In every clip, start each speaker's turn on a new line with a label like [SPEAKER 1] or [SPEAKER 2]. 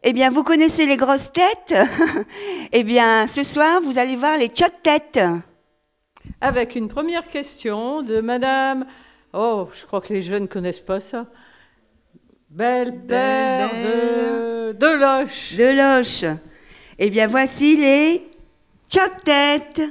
[SPEAKER 1] Eh bien, vous connaissez les grosses têtes? Eh bien, ce soir, vous allez voir les tchottes-têtes.
[SPEAKER 2] Avec une première question de Madame... Oh, je crois que les jeunes ne connaissent pas ça. Belle-Père de Deloche.
[SPEAKER 1] Deloche. Eh bien, voici les tchottes-têtes.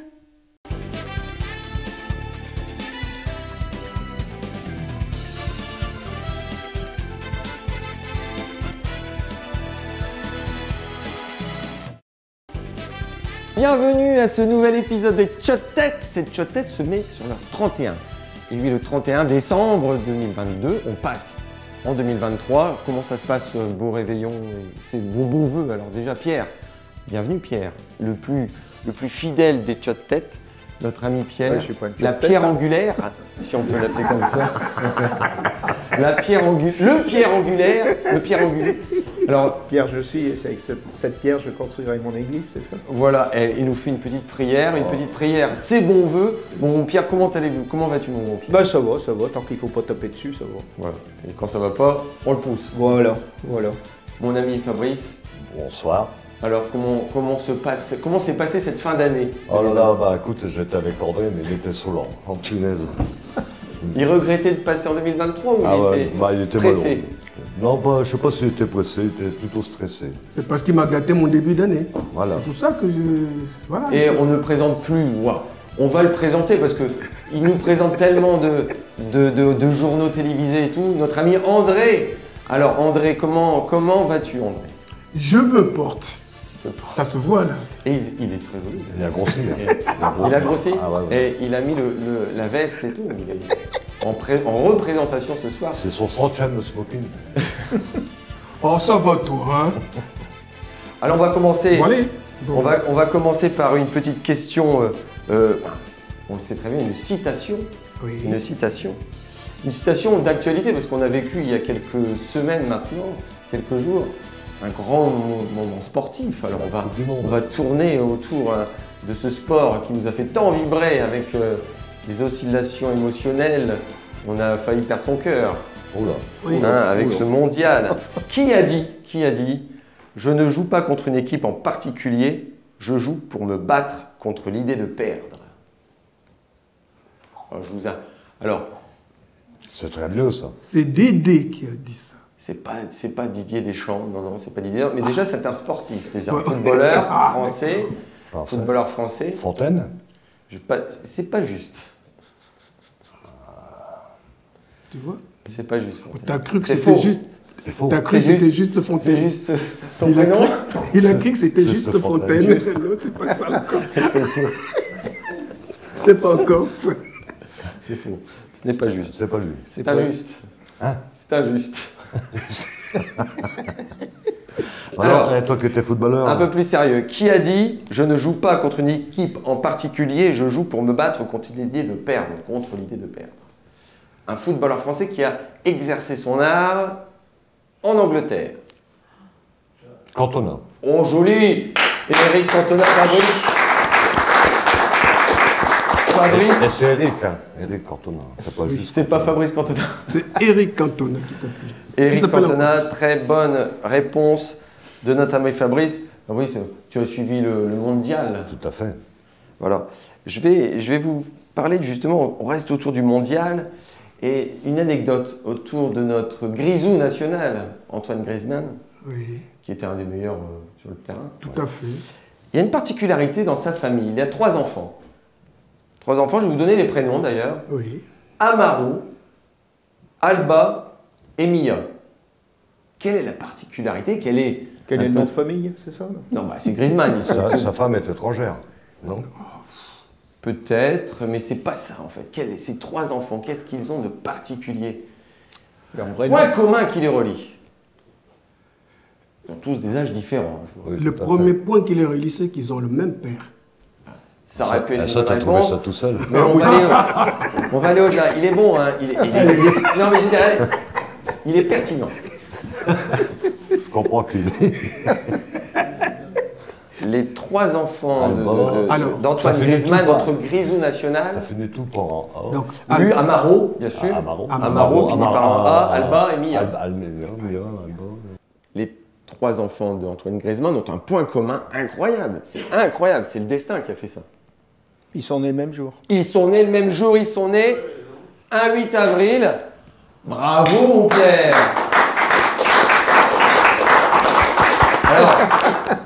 [SPEAKER 3] Bienvenue à ce nouvel épisode des Tchottes-têtes. Cette Tchottes-têtes se met sur leur 31. Et oui, le 31 décembre 2022, on passe en 2023. Comment ça se passe, beau réveillon et ces bons vœux? Alors déjà, Pierre, bienvenue Pierre, le plus fidèle des Tchottes-têtes, notre ami Pierre,
[SPEAKER 4] Ouais, je suis pas une
[SPEAKER 3] la
[SPEAKER 4] tchotte-tête,
[SPEAKER 3] pierre angulaire, si on peut l'appeler comme ça. Le Pierre angulaire. Alors,
[SPEAKER 4] Pierre, je suis, et c'est avec cette pierre je construirai mon église, c'est ça?
[SPEAKER 3] voilà, et il nous fait une petite prière, ses bons vœux. Bon, Pierre, comment allez-vous? Comment vas-tu, mon bon Pierre?
[SPEAKER 4] Bah ça va, tant qu'il ne faut pas taper dessus, ça va.
[SPEAKER 3] Voilà, et quand ça va pas, on le pousse.
[SPEAKER 4] Voilà.
[SPEAKER 3] Mon ami Fabrice,
[SPEAKER 5] Bonsoir.
[SPEAKER 3] alors comment s'est passée cette fin d'année?
[SPEAKER 5] Oh là là, bah écoute, j'étais avec André, mais il était saoulant, en punaise.
[SPEAKER 3] Il regrettait de passer en 2023 ou
[SPEAKER 5] il était
[SPEAKER 3] pressé?
[SPEAKER 5] malheureux. Non, bah je sais pas s'il était pressé, il était plutôt stressé.
[SPEAKER 6] C'est parce qu'il m'a gâté mon début d'année.
[SPEAKER 5] Voilà.
[SPEAKER 6] C'est pour ça que je... Voilà.
[SPEAKER 3] Et on ne le présente plus, waouh. On va le présenter parce qu'il nous présente tellement de journaux télévisés et tout. Notre ami André. Alors André, comment vas-tu, André?
[SPEAKER 6] Je me porte. Ça se voit là.
[SPEAKER 3] Et il est très joli.
[SPEAKER 5] Il a grossi.
[SPEAKER 3] Il a grossi,
[SPEAKER 5] Ah, ouais.
[SPEAKER 3] et il a mis la veste et tout. Il est en représentation ce soir.
[SPEAKER 5] C'est son 100e smoking.
[SPEAKER 6] Oh, ça va toi, hein?
[SPEAKER 3] Alors on va commencer.
[SPEAKER 6] Bon, allez.
[SPEAKER 3] On va commencer par une petite question. On le sait très bien, une citation.
[SPEAKER 6] Oui.
[SPEAKER 3] Une citation d'actualité, parce qu'on a vécu il y a quelques semaines maintenant, quelques jours, un grand moment sportif. Alors on va tourner autour de ce sport qui nous a fait tant vibrer avec des oscillations émotionnelles. On a failli perdre son cœur.
[SPEAKER 5] Oula.
[SPEAKER 6] Oui.
[SPEAKER 3] Avec ce mondial. Qui a dit je ne joue pas contre une équipe en particulier, je joue pour me battre contre l'idée de perdre. Alors,
[SPEAKER 5] C'est très vieux ça.
[SPEAKER 6] C'est Dédé qui a dit ça.
[SPEAKER 3] c'est pas Didier Deschamps, non, c'est pas Didier. Mais déjà, c'est un sportif, c'est un footballeur français. Footballeur français.
[SPEAKER 5] Fontaine.
[SPEAKER 3] C'est pas juste.
[SPEAKER 6] Tu vois?
[SPEAKER 3] C'est pas juste.
[SPEAKER 6] T'as cru que
[SPEAKER 3] C'est
[SPEAKER 6] c'était
[SPEAKER 3] faux.
[SPEAKER 6] juste...
[SPEAKER 5] C'est faux.
[SPEAKER 6] T'as cru que c'était juste Fontaine.
[SPEAKER 3] C'est juste son prénom.
[SPEAKER 6] Il a cru que c'était
[SPEAKER 5] Juste
[SPEAKER 6] juste
[SPEAKER 5] Fontaine.
[SPEAKER 6] Fontaine. Non, c'est pas ça encore. C'est pas encore ça.
[SPEAKER 3] C'est faux. Ce n'est pas juste.
[SPEAKER 5] C'est pas lui.
[SPEAKER 3] C'est injuste.
[SPEAKER 5] Hein?
[SPEAKER 3] C'est injuste.
[SPEAKER 5] Alors, toi qui étais footballeur.
[SPEAKER 3] Un peu plus sérieux. Qui a dit « Je ne joue pas contre une équipe en particulier, je joue pour me battre contre l'idée de perdre ». Un footballeur français qui a exercé son art en Angleterre.
[SPEAKER 5] Cantona.
[SPEAKER 3] Oh, joli! Éric Cantona, Fabrice.
[SPEAKER 5] Et c'est Eric, hein. Eric Cantona. C'est pas juste.
[SPEAKER 3] C'est pas Fabrice Cantona.
[SPEAKER 6] C'est Éric Cantona qui s'appelle.
[SPEAKER 3] Éric Cantona, très bonne réponse de notre ami Fabrice. Fabrice, tu as suivi le mondial.
[SPEAKER 5] Tout à fait.
[SPEAKER 3] Voilà. Je vais vous parler justement, on reste autour du mondial, et une anecdote autour de notre grisou national, Antoine Griezmann,
[SPEAKER 6] Oui,
[SPEAKER 3] qui était un des meilleurs sur le terrain.
[SPEAKER 6] tout à fait.
[SPEAKER 3] Il y a une particularité dans sa famille, il y a 3 enfants. 3 enfants, je vais vous donner les prénoms d'ailleurs.
[SPEAKER 6] Oui.
[SPEAKER 3] Amaru, Alba et Mia. Quelle est la particularité? Quel est
[SPEAKER 4] Le nom de famille, c'est ça?
[SPEAKER 3] Non, bah, c'est Griezmann.
[SPEAKER 5] Sa femme est étrangère. Non.
[SPEAKER 3] Peut-être, mais c'est pas ça en fait. Ces 3 enfants, qu'est-ce qu'ils ont de particulier? Point commun qui les relie. Ils ont tous des âges différents.
[SPEAKER 5] Oui,
[SPEAKER 6] Le
[SPEAKER 5] tout à
[SPEAKER 6] premier
[SPEAKER 5] fait.
[SPEAKER 6] point qui les relie, c'est qu'ils ont le même père.
[SPEAKER 3] Ça aurait pu être
[SPEAKER 5] Ça,
[SPEAKER 3] une
[SPEAKER 5] t'as
[SPEAKER 3] bonne
[SPEAKER 5] trouvé
[SPEAKER 3] réponse.
[SPEAKER 5] ça tout seul.
[SPEAKER 3] Mais on va aller au-delà. Il est bon, hein. Non, mais je dirais, il est pertinent.
[SPEAKER 5] Je comprends qu'il est.
[SPEAKER 3] Les 3 enfants
[SPEAKER 6] Alors,
[SPEAKER 3] d'Antoine
[SPEAKER 5] ça finit
[SPEAKER 3] Griezmann,
[SPEAKER 5] tout par-
[SPEAKER 3] notre grisou national.
[SPEAKER 5] Ça finit tout par un A.
[SPEAKER 6] Donc,
[SPEAKER 3] Lui, Amaro, bien sûr.
[SPEAKER 5] Amaro.
[SPEAKER 3] Amaro, finit par un A, Alba et Mia.
[SPEAKER 5] Alba.
[SPEAKER 3] Les 3 enfants d'Antoine Griezmann ont un point commun incroyable. C'est incroyable, c'est le destin qui a fait ça.
[SPEAKER 4] Ils sont nés le même jour.
[SPEAKER 3] Ils sont nés le même jour, ils sont nés un 8 avril. Bravo mon père. Alors,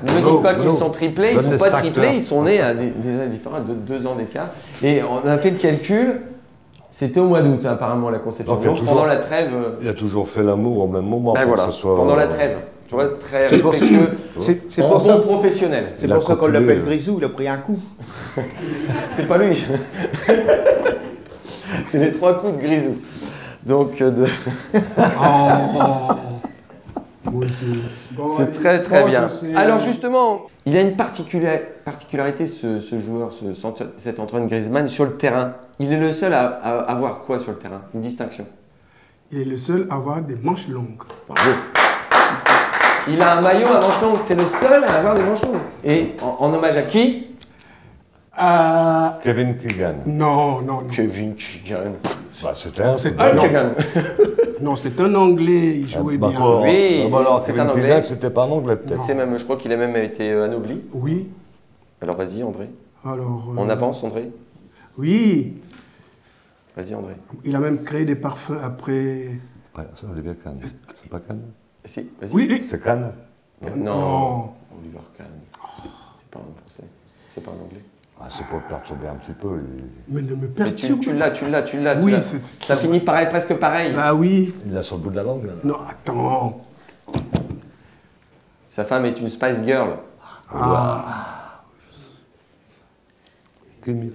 [SPEAKER 3] ne me dites pas qu'ils sont triplés, ils ne sont pas triplés, ils sont nés à des années différentes, de 2 ans d'écart. Et on a fait le calcul, c'était au mois d'août apparemment la conception. Donc pendant la trêve...
[SPEAKER 5] Il a toujours fait l'amour au même moment.
[SPEAKER 3] Ben voilà,
[SPEAKER 5] que ce soit,
[SPEAKER 3] pendant la trêve. Tu vois, très respectueux,
[SPEAKER 4] C'est
[SPEAKER 3] en
[SPEAKER 4] pour ça,
[SPEAKER 3] bon professionnel.
[SPEAKER 4] c'est pour ça qu'on l'appelle Grisou, il a pris un coup.
[SPEAKER 3] C'est pas lui. C'est les 3 coups de Grisou. Donc,
[SPEAKER 6] Mon Dieu. Bon,
[SPEAKER 3] c'est
[SPEAKER 6] allez,
[SPEAKER 3] très très
[SPEAKER 6] bon,
[SPEAKER 3] bien.
[SPEAKER 6] je sais.
[SPEAKER 3] Alors justement, il a une particularité ce joueur, cet Antoine Griezmann, sur le terrain. Il est le seul à avoir quoi sur le terrain? Une distinction.
[SPEAKER 6] Il est le seul à avoir des manches longues.
[SPEAKER 3] Bravo. Il a un maillot à manches longues, c'est le seul à avoir des manches longues. Et en hommage à qui?
[SPEAKER 5] Kevin Keegan.
[SPEAKER 6] Non.
[SPEAKER 3] Kevin Keegan.
[SPEAKER 5] Bah, c'était un.
[SPEAKER 6] C'est-
[SPEAKER 3] Ah,
[SPEAKER 6] non.
[SPEAKER 3] Keegan.
[SPEAKER 6] Non, c'est un Anglais, il jouait bien.
[SPEAKER 3] Oui,
[SPEAKER 5] alors,
[SPEAKER 3] c'est
[SPEAKER 5] Kevin
[SPEAKER 3] un Anglais.
[SPEAKER 5] Keegan, c'était pas un Anglais, peut-être.
[SPEAKER 3] C'est même, je crois qu'il a même été anobli.
[SPEAKER 6] Oui.
[SPEAKER 3] Alors vas-y André.
[SPEAKER 6] Alors.
[SPEAKER 3] On avance André.
[SPEAKER 6] Oui.
[SPEAKER 3] Vas-y André.
[SPEAKER 6] Il a même créé des parfums après.
[SPEAKER 5] Ouais, ça, Olivier Kahn. C'est pas Kahn?
[SPEAKER 3] Si, vas-y.
[SPEAKER 6] Oui.
[SPEAKER 5] C'est Kahn?
[SPEAKER 6] Non.
[SPEAKER 3] Oliver Kahn. C'est pas un français. C'est pas un anglais.
[SPEAKER 5] Ah, c'est pour le perturber un petit peu.
[SPEAKER 6] Mais ne me
[SPEAKER 3] Mais
[SPEAKER 6] perturbe.
[SPEAKER 3] tu l'as.
[SPEAKER 6] Oui,
[SPEAKER 3] ça finit pareil, presque pareil.
[SPEAKER 6] Ah oui.
[SPEAKER 5] Il l'a sur le bout de la langue, là.
[SPEAKER 6] Non, attends.
[SPEAKER 3] Sa femme est une Spice Girl.
[SPEAKER 5] Kimi.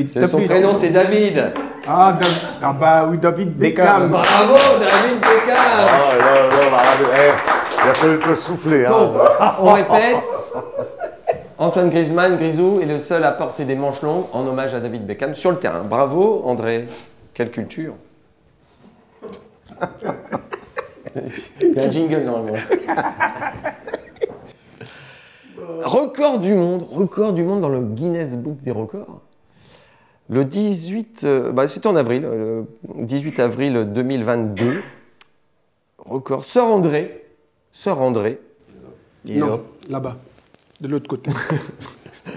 [SPEAKER 3] C'est son prénom, c'est David.
[SPEAKER 6] Ah bah oui, David Beckham.
[SPEAKER 3] Bravo, David Beckham.
[SPEAKER 5] Ah, là, il a fallu te souffler.
[SPEAKER 3] Donc,
[SPEAKER 5] Hein.
[SPEAKER 3] on répète. Antoine Griezmann, Grisou, est le seul à porter des manches longues en hommage à David Beckham sur le terrain. Bravo, André. Quelle culture. Il y a un jingle normalement. Record du monde dans le Guinness Book des records. Le 18, c'était en avril, le 18 avril 2022. Record. Sœur André.
[SPEAKER 6] Non, là-bas, de l'autre côté.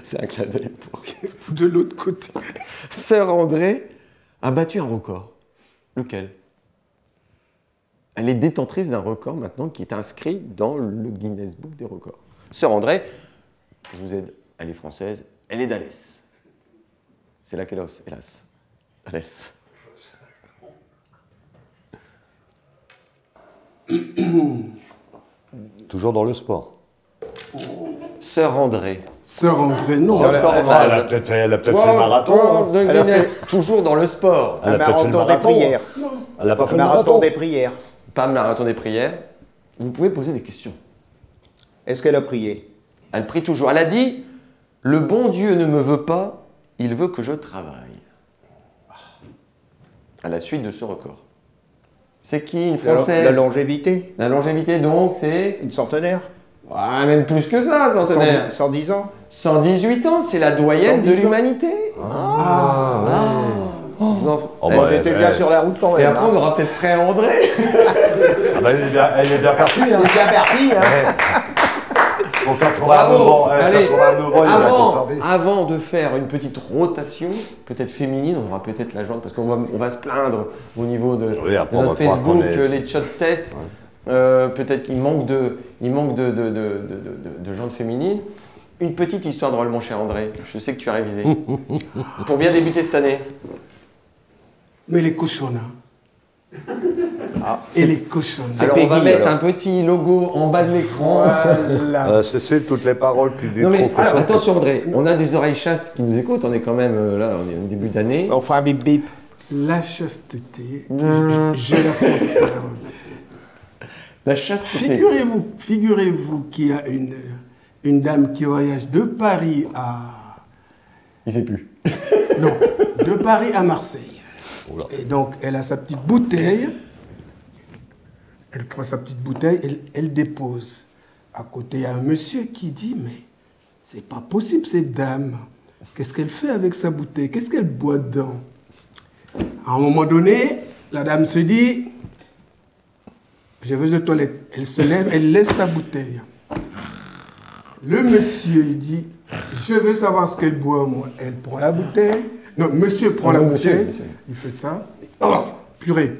[SPEAKER 3] C'est un clin d'œil pour.
[SPEAKER 6] De l'autre côté.
[SPEAKER 3] Sœur André a battu un record. Lequel? Elle est détentrice d'un record maintenant qui est inscrit dans le Guinness Book des records. Sœur André, je vous aide, elle est française, elle est d'Alès. C'est là qu'elle est, hélas. Alès.
[SPEAKER 5] Toujours dans le sport.
[SPEAKER 3] Sœur André.
[SPEAKER 6] Sœur André, non.
[SPEAKER 3] C'est encore
[SPEAKER 5] Elle a
[SPEAKER 3] mal.
[SPEAKER 5] peut-être fait le marathon.
[SPEAKER 3] De Guinness, toujours dans le sport.
[SPEAKER 5] Elle a peut-être fait le
[SPEAKER 4] marathon des
[SPEAKER 5] marathon.
[SPEAKER 4] prières.
[SPEAKER 5] Elle n'a pas fait
[SPEAKER 4] Le
[SPEAKER 5] le
[SPEAKER 4] marathon
[SPEAKER 5] marathon.
[SPEAKER 4] des prières.
[SPEAKER 3] Pas le marathon des prières. Vous pouvez poser des questions.
[SPEAKER 4] Est-ce qu'elle a prié?
[SPEAKER 3] Elle prie toujours. Elle a dit, le bon Dieu ne me veut pas, il veut que je travaille. À la suite de ce record. C'est qui, une Française?
[SPEAKER 4] La longévité.
[SPEAKER 3] La longévité, donc, c'est...
[SPEAKER 4] Une centenaire.
[SPEAKER 3] Ouais, même plus que ça, centenaire.
[SPEAKER 4] 110 ans.
[SPEAKER 3] 118 ans, c'est la doyenne
[SPEAKER 4] 110
[SPEAKER 3] de
[SPEAKER 4] ans.
[SPEAKER 3] l'humanité.
[SPEAKER 4] Elle était bien sur la route quand même.
[SPEAKER 3] Et après, on aura peut-être prêt André.
[SPEAKER 5] Ah bah, elle est bien partie. Hein.
[SPEAKER 4] Elle est bien partie. Hein.
[SPEAKER 5] Au 89
[SPEAKER 3] Bravo.
[SPEAKER 5] ans,
[SPEAKER 3] Allez,
[SPEAKER 5] 89 ans, il a conservé.
[SPEAKER 3] avant de faire une petite rotation, peut-être féminine, on aura peut-être la jante, parce qu'on va se plaindre au niveau de,
[SPEAKER 5] Oui, après,
[SPEAKER 3] de
[SPEAKER 5] on
[SPEAKER 3] notre
[SPEAKER 5] va croire
[SPEAKER 3] Facebook,
[SPEAKER 5] qu'on est-
[SPEAKER 3] les chats de tête. Peut-être qu'il manque de jante féminine. Une petite histoire drôle, mon cher André. Je sais que tu as révisé. Pour bien débuter cette année.
[SPEAKER 6] Mais les cochons, hein. Et les cochons.
[SPEAKER 3] Alors, on va
[SPEAKER 4] Peggy,
[SPEAKER 3] mettre
[SPEAKER 4] alors.
[SPEAKER 3] un petit logo en bas de l'écran.
[SPEAKER 6] Voilà.
[SPEAKER 5] C'est toutes les paroles qui disent
[SPEAKER 3] Non mais
[SPEAKER 5] trop
[SPEAKER 3] alors,
[SPEAKER 5] cochon.
[SPEAKER 3] attention André, on a des oreilles chastes qui nous écoutent, on est quand même là, on est au début d'année.
[SPEAKER 4] On fera un bip bip.
[SPEAKER 6] La chasteté, je la conserve.
[SPEAKER 3] La chasteté.
[SPEAKER 6] Figurez-vous qu'il y a une dame qui voyage de Paris à...
[SPEAKER 3] Il sait plus.
[SPEAKER 6] Non, de Paris à Marseille. Et donc, elle a sa petite bouteille. Elle prend sa petite bouteille, elle dépose. À côté, il y a un monsieur qui dit, mais c'est pas possible, cette dame. Qu'est-ce qu'elle fait avec sa bouteille? Qu'est-ce qu'elle boit dedans? À un moment donné, la dame se dit, je vais aux toilettes. Elle se lève, elle laisse sa bouteille. Le monsieur, il dit, je veux savoir ce qu'elle boit, moi. Elle prend la bouteille. Non, monsieur prend la bouteille.
[SPEAKER 3] Monsieur.
[SPEAKER 6] Il fait ça. Oh, purée.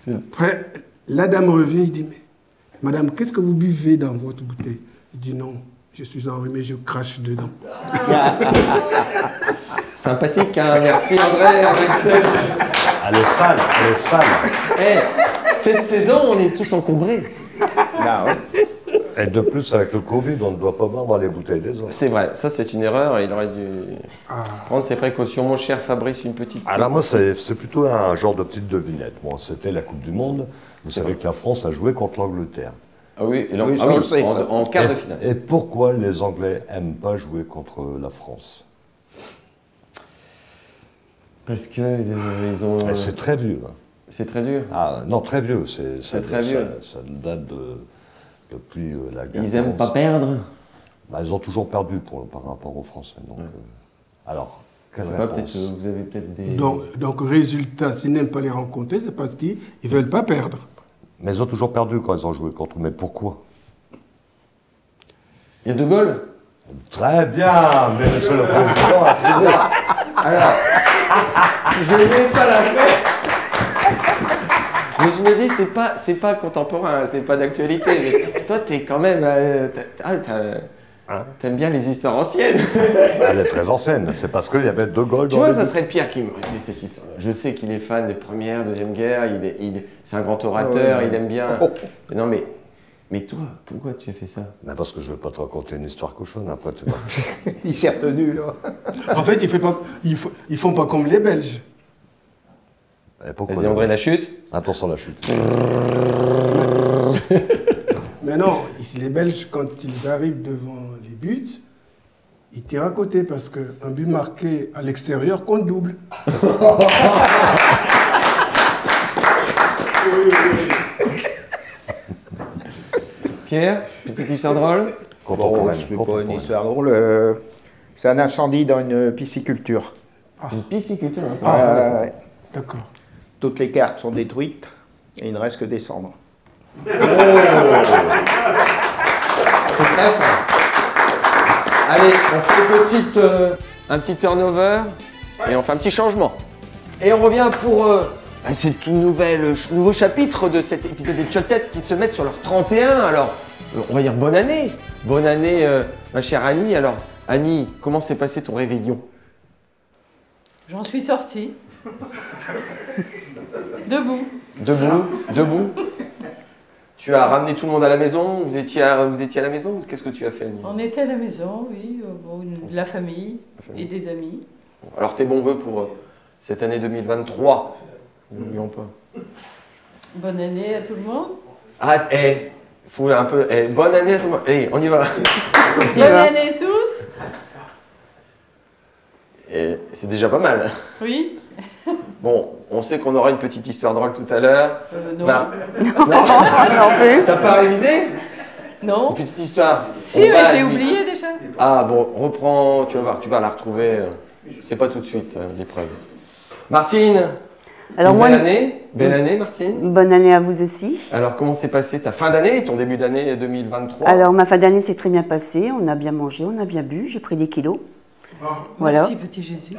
[SPEAKER 6] Après, la dame revient, il dit, mais madame, qu'est-ce que vous buvez dans votre bouteille? Il dit, non, je suis enrhumé, je crache dedans.
[SPEAKER 3] Sympathique, hein. Merci André, Axel.
[SPEAKER 5] Elle est sale, elle est sale.
[SPEAKER 3] Cette saison, on est tous encombrés.
[SPEAKER 5] Et de plus, avec le Covid, on ne doit pas boire dans les bouteilles des autres.
[SPEAKER 3] C'est vrai, ça c'est une erreur, il aurait dû prendre ses précautions. Mon cher Fabrice, une petite...
[SPEAKER 5] Alors moi, c'est plutôt un genre de petite devinette. Bon, c'était la Coupe du Monde. Vous savez que la France a joué contre l'Angleterre.
[SPEAKER 3] Ah oui, en quart de finale.
[SPEAKER 5] Et pourquoi les Anglais n'aiment pas jouer contre la France?
[SPEAKER 3] Parce que ils ont...
[SPEAKER 5] C'est très vieux. Hein.
[SPEAKER 3] C'est très dur.
[SPEAKER 5] Ah non, très vieux.
[SPEAKER 3] C'est très vieux.
[SPEAKER 5] Ça date depuis la guerre.
[SPEAKER 3] Ils n'aiment pas perdre.
[SPEAKER 5] Bah, ils ont toujours perdu par rapport aux Français. Donc, alors, quelle réponse?
[SPEAKER 3] Vous avez peut-être des...
[SPEAKER 6] Donc, résultat, s'ils n'aiment pas les rencontrer, c'est parce qu'ils ne veulent pas perdre.
[SPEAKER 5] Mais ils ont toujours perdu quand ils ont joué contre eux. Mais pourquoi?
[SPEAKER 3] Il y a De Gaulle.
[SPEAKER 5] Très bien, mais monsieur le président a trouvé.
[SPEAKER 3] Alors, je n'ai pas la paix. Mais je me dis, c'est pas contemporain, c'est pas d'actualité. Mais toi, t'es quand même... t'aimes bien les histoires anciennes.
[SPEAKER 5] Elle est très ancienne, c'est parce qu'il y avait De Gaulle dans
[SPEAKER 3] Tu vois,
[SPEAKER 5] les
[SPEAKER 3] ça
[SPEAKER 5] buts.
[SPEAKER 3] serait Pierre qui me dit cette histoire. Je sais qu'il est fan des Premières, Deuxième Guerre, c'est un grand orateur, il aime bien... Non mais toi, pourquoi tu as fait ça?
[SPEAKER 5] Mais parce que je ne veux pas te raconter une histoire cochonne, après tu vois.
[SPEAKER 4] Il s'est retenu, là.
[SPEAKER 6] En fait, ils font pas comme les Belges.
[SPEAKER 5] Et pourquoi
[SPEAKER 3] Vas-y André, la chute.
[SPEAKER 5] Attention la chute.
[SPEAKER 6] Mais non, ici les Belges, quand ils arrivent devant les buts, ils tirent à côté parce qu'un but marqué à l'extérieur compte double.
[SPEAKER 3] Pierre, petite histoire drôle.
[SPEAKER 5] Contemporaine.
[SPEAKER 4] C'est pas une histoire drôle. C'est un incendie dans une pisciculture.
[SPEAKER 3] Une pisciculture, hein, ça.
[SPEAKER 4] Ouais.
[SPEAKER 6] D'accord.
[SPEAKER 4] Toutes les cartes sont détruites et il ne reste que des cendres.
[SPEAKER 3] C'est très fort. Allez, on fait un petit turnover et on fait un petit changement. Et on revient pour ce tout nouveau chapitre de cet épisode des Tchotettes qui se mettent sur leur 31. Alors, on va dire bonne année. Bonne année, ma chère Annie. Alors, Annie, comment s'est passé ton réveillon?
[SPEAKER 2] J'en suis sortie. Debout.
[SPEAKER 3] Debout. Tu as ramené tout le monde à la maison? Vous étiez à la maison? Qu'est-ce que tu as fait, Annie?
[SPEAKER 2] On était à la maison, oui. La famille et des amis.
[SPEAKER 3] Alors, tes bons voeux pour cette année 2023. N'oublions pas.
[SPEAKER 2] Bonne année à tout le monde.
[SPEAKER 3] Ah, faut un peu... bonne année à tout le monde. On y va.
[SPEAKER 2] Bonne année tous.
[SPEAKER 3] C'est déjà pas mal.
[SPEAKER 2] Oui.
[SPEAKER 3] Bon, on sait qu'on aura une petite histoire drôle tout à l'heure.
[SPEAKER 2] Non.
[SPEAKER 1] Non plus.
[SPEAKER 3] T'as pas révisé?
[SPEAKER 2] Non.
[SPEAKER 3] Une petite histoire.
[SPEAKER 2] Si, mais j'ai oublié déjà.
[SPEAKER 3] Ah bon, reprends, tu vas voir, tu vas la retrouver. C'est pas tout de suite, l'épreuve. Martine,
[SPEAKER 1] Alors moi,
[SPEAKER 3] belle année Martine.
[SPEAKER 1] bonne année à vous aussi.
[SPEAKER 3] Alors comment s'est passée ta fin d'année, ton début d'année 2023?
[SPEAKER 1] Alors ma fin d'année s'est très bien passée, on a bien mangé, on a bien bu, j'ai pris des kilos. Voilà.
[SPEAKER 2] Merci petit Jésus.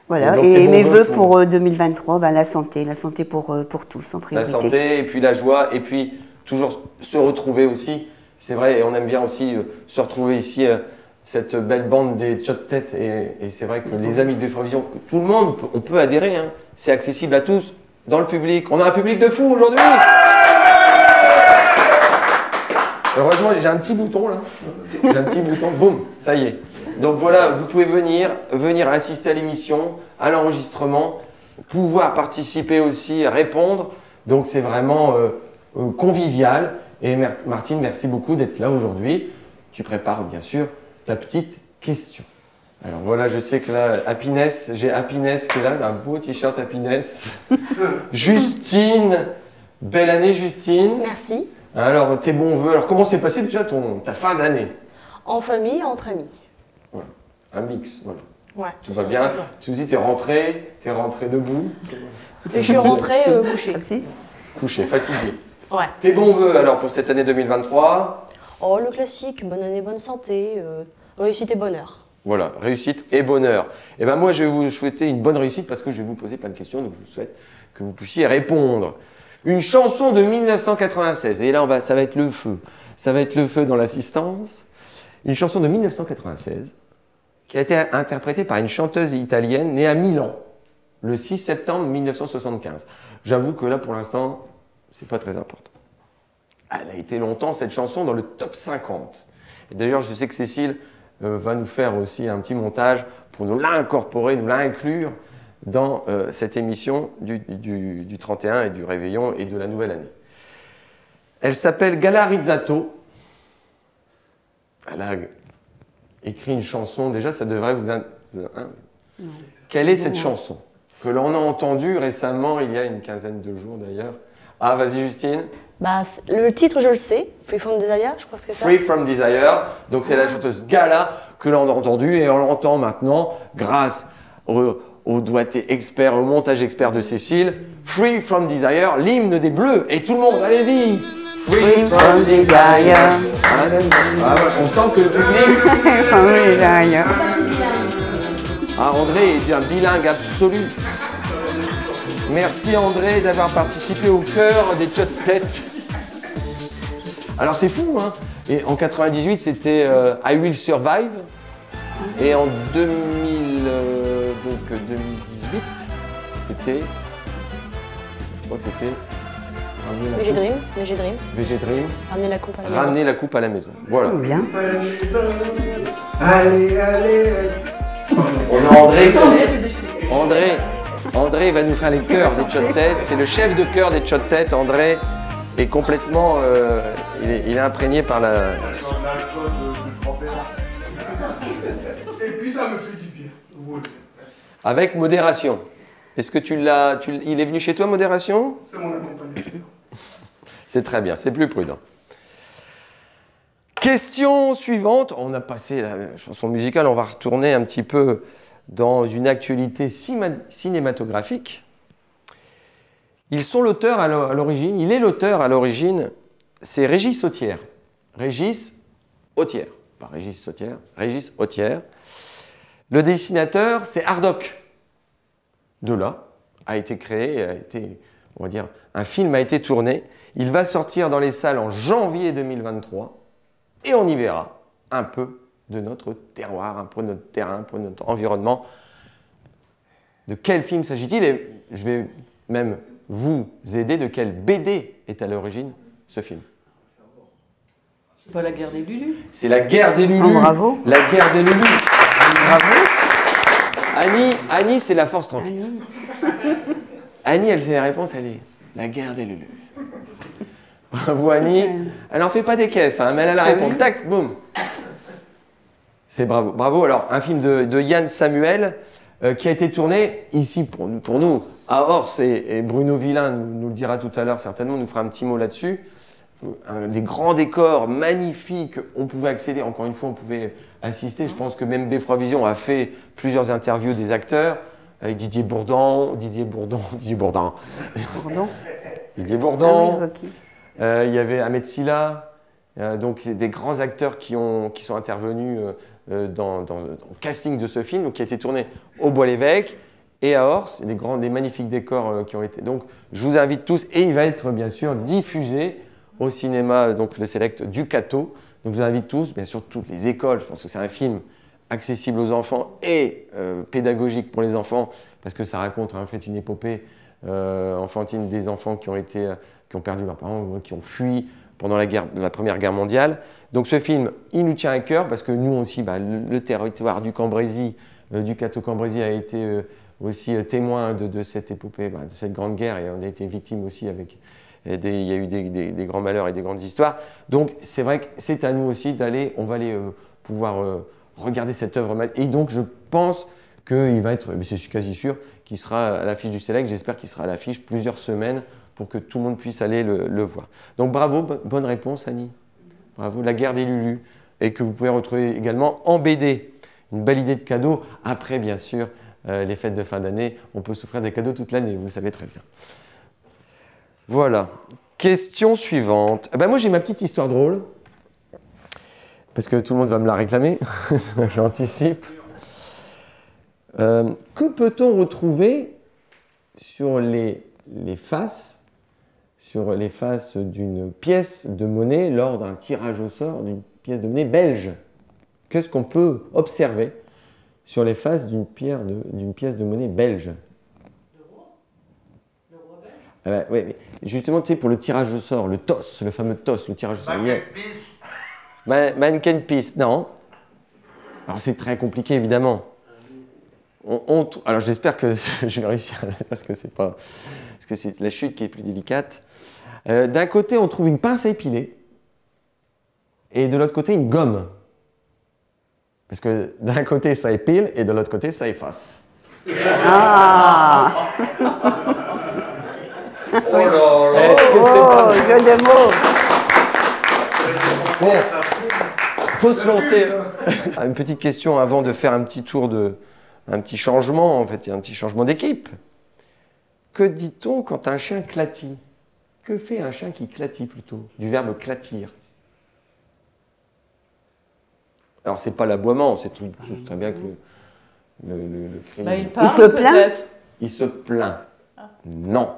[SPEAKER 1] Voilà.
[SPEAKER 3] donc,
[SPEAKER 1] Et
[SPEAKER 3] tes
[SPEAKER 1] mes
[SPEAKER 3] bons
[SPEAKER 1] vœux
[SPEAKER 3] vœux
[SPEAKER 1] pour 2023, la santé pour tous en
[SPEAKER 3] La
[SPEAKER 1] priorité.
[SPEAKER 3] santé et puis la joie et puis toujours se retrouver aussi. C'est vrai, et on aime bien aussi se retrouver ici, cette belle bande des Tchotettes. Et c'est vrai que les amis de Bfrevision, tout le monde, on peut adhérer. Hein. C'est accessible à tous, dans le public. On a un public de fou aujourd'hui. Heureusement, j'ai un petit bouton là. J'ai un petit bouton, boum, ça y est. Donc voilà, vous pouvez venir assister à l'émission, à l'enregistrement, pouvoir participer aussi, répondre. Donc c'est vraiment convivial. Et Martine, merci beaucoup d'être là aujourd'hui. Tu prépares bien sûr ta petite question. Alors voilà, je sais que là, Happiness, j'ai Happiness qui est là, un beau t-shirt Happiness. Justine, belle année Justine.
[SPEAKER 7] Merci.
[SPEAKER 3] Alors tes bons voeux. Alors comment s'est passé déjà ta fin d'année?
[SPEAKER 7] En famille, entre amis.
[SPEAKER 3] Voilà. Un mix, voilà.
[SPEAKER 7] Ouais.
[SPEAKER 3] Tout va bien. Tu me dis, t'es rentré debout.
[SPEAKER 7] Et je suis rentrée couchée.
[SPEAKER 3] Couché, fatigué.
[SPEAKER 7] Ouais.
[SPEAKER 3] Tes bons voeux alors pour cette année 2023?
[SPEAKER 7] Oh, le classique, bonne année, bonne santé, réussite et bonheur.
[SPEAKER 3] Voilà, réussite et bonheur. Et ben moi, je vais vous souhaiter une bonne réussite parce que je vais vous poser plein de questions, donc je vous souhaite que vous puissiez répondre. Une chanson de 1996, et là, ça va être le feu. Ça va être le feu dans l'assistance. Une chanson de 1996 qui a été interprétée par une chanteuse italienne née à Milan le 6 septembre 1975. J'avoue que là, pour l'instant, c'est pas très important. Elle a été longtemps, cette chanson, dans le top 50. Et d'ailleurs, je sais que Cécile va nous faire aussi un petit montage pour nous l'incorporer, nous l'inclure dans cette émission du 31 et du Réveillon et de la nouvelle année. Elle s'appelle Gala Rizzato. Elle a écrit une chanson, déjà ça devrait vous... Quelle est cette chanson que l'on a entendue récemment, il y a une quinzaine de jours d'ailleurs? Ah, vas-y Justine.
[SPEAKER 7] Bah, le titre, je le sais, Free From Desire, je pense que c'est ça.
[SPEAKER 3] Free From Desire, donc c'est la chanteuse Gala que l'on a entendue et on l'entend maintenant grâce au doigté expert, au montage expert de Cécile. Free From Desire, l'hymne des Bleus. Et tout le monde, allez-y.
[SPEAKER 1] Free from desire.
[SPEAKER 3] Ah, on sent que le public...
[SPEAKER 1] From desire.
[SPEAKER 3] Ah, André est un bilingue absolu. Merci André d'avoir participé au cœur des Tchot-Têtes. Alors c'est fou, hein. Et en 98, c'était I Will Survive. Et en 2018, c'était... Je crois que c'était...
[SPEAKER 7] VG Dream, VG Dream.
[SPEAKER 3] VG Dream.
[SPEAKER 7] Ramener la coupe à la maison.
[SPEAKER 3] Ramener la coupe à la maison. Voilà.
[SPEAKER 1] Bien.
[SPEAKER 6] Allez, allez, allez.
[SPEAKER 3] On a André. André va nous faire les chœurs des Tchot-Têtes. C'est le chef de chœur des Tchot-Têtes. André est complètement... il est imprégné par la...
[SPEAKER 6] Et puis ça me fait du bien. Voilà.
[SPEAKER 3] Avec modération. Est-ce que il est venu chez toi, modération?
[SPEAKER 6] C'est mon accompagnateur.
[SPEAKER 3] C'est très bien, c'est plus prudent. Question suivante. On a passé la chanson musicale, on va retourner un petit peu dans une actualité cinématographique. Ils sont l'auteur à l'origine, il est l'auteur à l'origine, c'est Régis Autière. Régis Autière, pas Régis Sautière, Régis Autière. Le dessinateur, c'est Hardock. De là a été créé, on va dire, un film a été tourné. Il va sortir dans les salles en janvier 2023 et on y verra un peu de notre terroir, un peu de notre terrain, un peu de notre environnement. De quel film s'agit-il? Et je vais même vous aider. De quelle BD est à l'origine ce film?
[SPEAKER 2] C'est pas la guerre des Lulus?
[SPEAKER 3] C'est la guerre des Lulus.
[SPEAKER 1] Oh, bravo.
[SPEAKER 3] La guerre des Lulus.
[SPEAKER 1] Bravo.
[SPEAKER 3] Annie, c'est la force tranquille. Annie, elle fait la réponse, elle est la guerre des Lulus. Bravo Annie. Elle n'en fait pas des caisses, hein, mais elle a la réponse. Tac, boum. C'est bravo. Bravo. Alors, un film de Yann Samuel qui a été tourné ici pour nous, à Ors, et Bruno Villain nous le dira tout à l'heure, certainement, nous fera un petit mot là-dessus. Des grands décors magnifiques, on pouvait accéder, encore une fois, on pouvait assister. Je pense que même Beffroi Vision a fait plusieurs interviews des acteurs, avec Didier Bourdon. Il y avait Ahmed Silla, donc des grands acteurs qui sont intervenus dans le casting de ce film, donc, qui a été tourné au Bois-l'Évêque et à Ors, des magnifiques décors qui ont été. Donc je vous invite tous, et il va être bien sûr diffusé au cinéma, donc le Select du Cateau. Donc je vous invite tous, bien sûr toutes les écoles, je pense que c'est un film accessible aux enfants et pédagogique pour les enfants, parce que ça raconte en fait une épopée enfantine des enfants qui ont perdu leurs parents, qui ont fui pendant la Première Guerre mondiale. Donc ce film, il nous tient à cœur, parce que nous aussi, le territoire du Cambrésis, du Cateau-Cambrésis a été aussi témoin de cette épopée, de cette grande guerre, et on a été victime aussi avec... il y a eu des grands malheurs et des grandes histoires. Donc c'est vrai que c'est à nous aussi d'aller, on va aller pouvoir regarder cette œuvre. Et donc je pense qu'il va être, mais c'est quasi sûr, qu'il sera à l'affiche du Select. J'espère qu'il sera à l'affiche plusieurs semaines pour que tout le monde puisse aller le voir. Donc bravo, bonne réponse Annie. Bravo, La guerre des Lulus. Et que vous pouvez retrouver également en BD. Une belle idée de cadeau. Après bien sûr, les fêtes de fin d'année, on peut s'offrir des cadeaux toute l'année, vous le savez très bien. Voilà. Question suivante. Eh ben moi j'ai ma petite histoire drôle, parce que tout le monde va me la réclamer, j'anticipe. Que peut-on retrouver sur les faces d'une pièce de monnaie lors d'un tirage au sort d'une pièce de monnaie belge? Qu'est-ce qu'on peut observer sur les faces d'une pièce de monnaie belge? Oui, justement, tu sais, pour le tirage au sort, le TOS, le fameux TOS, le tirage au sort. Mannequin-Peace, non. Alors c'est très compliqué, évidemment. Alors j'espère que je vais réussir, parce que c'est la chute qui est plus délicate. D'un côté, on trouve une pince à épiler, et de l'autre côté, une gomme. Parce que d'un côté, ça épile, et de l'autre côté, ça efface.
[SPEAKER 1] Ah.
[SPEAKER 3] Oh là là. Est-ce que c'est pas...
[SPEAKER 1] jeu de mots.
[SPEAKER 3] Bon, faut se lancer. Une petite question avant de faire un petit changement, en fait, un petit changement d'équipe. Que dit-on quand un chien clatit? Que fait un chien qui clatit plutôt? Du verbe clatir. Alors, c'est pas l'aboiement, c'est très bien que le cri.
[SPEAKER 2] Bah, il
[SPEAKER 1] se plaint?
[SPEAKER 3] Il se plaint. Non.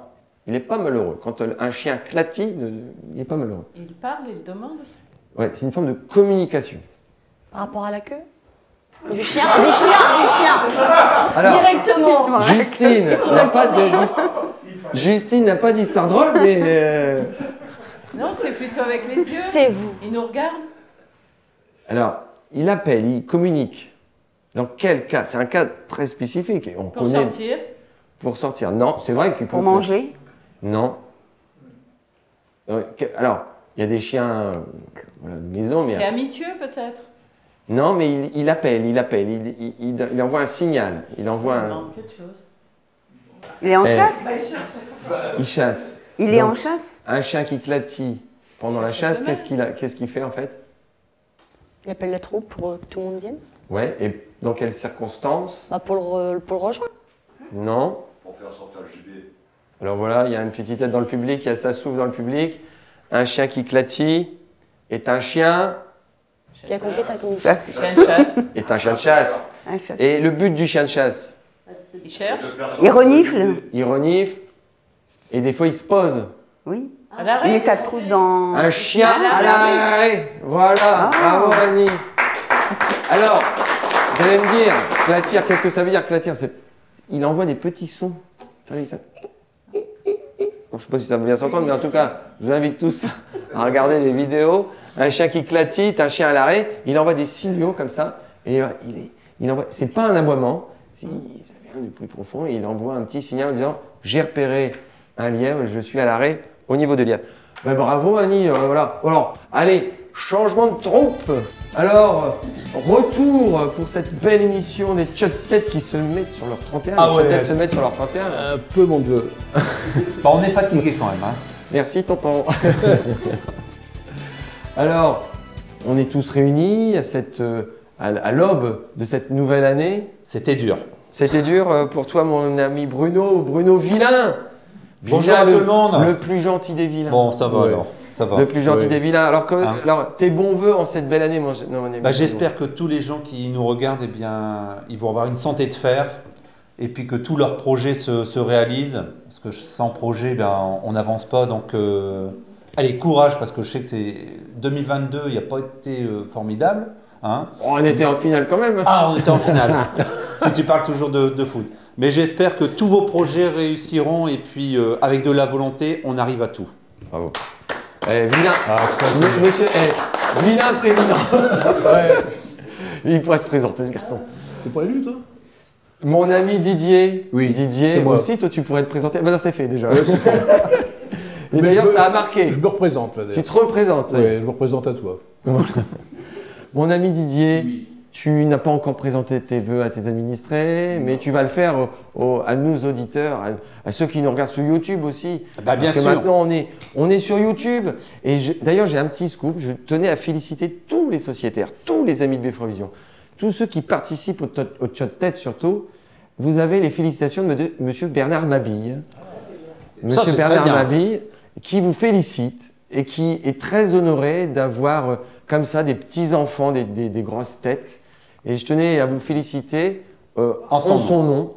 [SPEAKER 3] Il n'est pas malheureux. Quand un chien clatit, il n'est pas malheureux.
[SPEAKER 2] Il parle, il demande.
[SPEAKER 3] Ouais, c'est une forme de communication.
[SPEAKER 7] Par rapport à la queue? Du chien. Alors, directement.
[SPEAKER 3] Justine n'a pas d'histoire drôle, mais...
[SPEAKER 2] Non, c'est plutôt avec les yeux.
[SPEAKER 7] C'est vous.
[SPEAKER 2] Il nous regarde.
[SPEAKER 3] Alors, il appelle, il communique. Dans quel cas? C'est un cas très spécifique.
[SPEAKER 2] Pour sortir.
[SPEAKER 3] Pour sortir. Non, c'est vrai qu'il peut...
[SPEAKER 1] Pour manger?
[SPEAKER 3] Non. Alors, il y a des chiens de maison, mais...
[SPEAKER 2] C'est amitieux, peut-être?
[SPEAKER 3] Non, mais il appelle, il envoie un signal. Il envoie un...
[SPEAKER 2] quelque chose.
[SPEAKER 1] Il est en chasse?
[SPEAKER 3] Il chasse.
[SPEAKER 1] Il est en chasse?
[SPEAKER 3] Un chien qui clatit pendant la chasse, qu'est-ce qu'il fait en fait?
[SPEAKER 7] Il appelle la troupe pour que tout le monde vienne?
[SPEAKER 3] Ouais, et dans quelles circonstances?
[SPEAKER 7] Bah pour le rejoindre.
[SPEAKER 3] Non.
[SPEAKER 5] Pour faire sortir le gibier.
[SPEAKER 3] Alors voilà, il y a une petite tête dans le public, il y a ça souffle dans le public. Un chien qui clatit est un chien...
[SPEAKER 7] Qui a compris sa communication.
[SPEAKER 3] Est un chien de chasse.
[SPEAKER 1] Un chasse.
[SPEAKER 3] Et le but du chien de chasse?
[SPEAKER 2] Il cherche.
[SPEAKER 1] Il renifle?
[SPEAKER 3] Il renifle. Et des fois, il se pose.
[SPEAKER 1] Oui.
[SPEAKER 2] À l'arrêt.
[SPEAKER 1] Mais ça trouve dans...
[SPEAKER 3] Un chien à l'arrêt. Voilà. Bravo, Annie. Alors, vous allez me dire, clatir, qu'est-ce que ça veut dire, clatir? Il envoie des petits sons. Bon, je ne sais pas si ça va bien s'entendre, mais en tout cas, je vous invite tous à regarder des vidéos. Un chien qui clatite, un chien à l'arrêt, il envoie des signaux comme ça. Et il envoie. C'est pas un aboiement, ça vient du plus profond. Et il envoie un petit signal en disant j'ai repéré un lièvre, je suis à l'arrêt au niveau de lièvre. Ben, bravo Annie, voilà. Alors, allez, changement de troupe. Alors, retour pour cette belle émission des Tchot-Têtes qui se mettent sur leur 31.
[SPEAKER 8] Ah ouais.
[SPEAKER 3] Les Tchot-Têtes se mettent sur leur 31.
[SPEAKER 8] Un peu, mon Dieu. Bah, on est fatigué quand même. Hein.
[SPEAKER 3] Merci, tonton. Alors, on est tous réunis à l'aube de cette nouvelle année.
[SPEAKER 8] C'était dur.
[SPEAKER 3] C'était dur pour toi, mon ami Bruno Villain.
[SPEAKER 8] Bonjour à tout le monde.
[SPEAKER 3] Le plus gentil des vilains.
[SPEAKER 8] Bon, ça va alors. Ça va.
[SPEAKER 3] Le plus gentil des vilains. Alors, tes bons voeux en cette belle année, mon ami.
[SPEAKER 8] Bah, j'espère que tous les gens qui nous regardent, eh bien, ils vont avoir une santé de fer et puis que tous leurs projets se réalisent. Parce que sans projet, ben, on n'avance pas. Donc, allez, courage, parce que je sais que 2022, il n'a pas été formidable. Hein.
[SPEAKER 3] On était en finale quand même.
[SPEAKER 8] Ah, on était en finale. Si tu parles toujours de foot. Mais j'espère que tous vos projets réussiront et puis avec de la volonté, on arrive à tout.
[SPEAKER 3] Bravo. Vilain, monsieur, Vilain président. Ouais. Il pourrait se présenter, ce garçon.
[SPEAKER 9] C'est pas élu, toi?
[SPEAKER 3] Mon ami Didier.
[SPEAKER 9] Oui,
[SPEAKER 3] Didier,
[SPEAKER 9] moi
[SPEAKER 3] aussi, toi, tu pourrais te présenter. Ben non, c'est fait déjà.
[SPEAKER 9] Ouais, c'est fait.
[SPEAKER 3] Et d'ailleurs, ça a marqué.
[SPEAKER 9] Je me représente, là,
[SPEAKER 3] Tu te représentes.
[SPEAKER 9] Oui, je me représente à toi.
[SPEAKER 3] Mon ami Didier,
[SPEAKER 9] oui.
[SPEAKER 3] Tu n'as pas encore présenté tes vœux à tes administrés, mais tu vas le faire à nos auditeurs, à ceux qui nous regardent sur YouTube aussi.
[SPEAKER 8] Bah, bien
[SPEAKER 3] Parce que
[SPEAKER 8] sûr.
[SPEAKER 3] maintenant, on est sur YouTube. Et d'ailleurs, j'ai un petit scoop. Je tenais à féliciter tous les sociétaires, tous les amis de Befrovision, tous ceux qui participent au Tchot-Tête surtout. vous avez les félicitations de Monsieur Bernard Mabille.
[SPEAKER 8] Ça,
[SPEAKER 3] Monsieur
[SPEAKER 8] c'est très
[SPEAKER 3] Bernard
[SPEAKER 8] bien.
[SPEAKER 3] Mabille, qui vous félicite et qui est très honoré d'avoir comme ça des petits-enfants, des grosses têtes. Et je tenais à vous féliciter en son nom,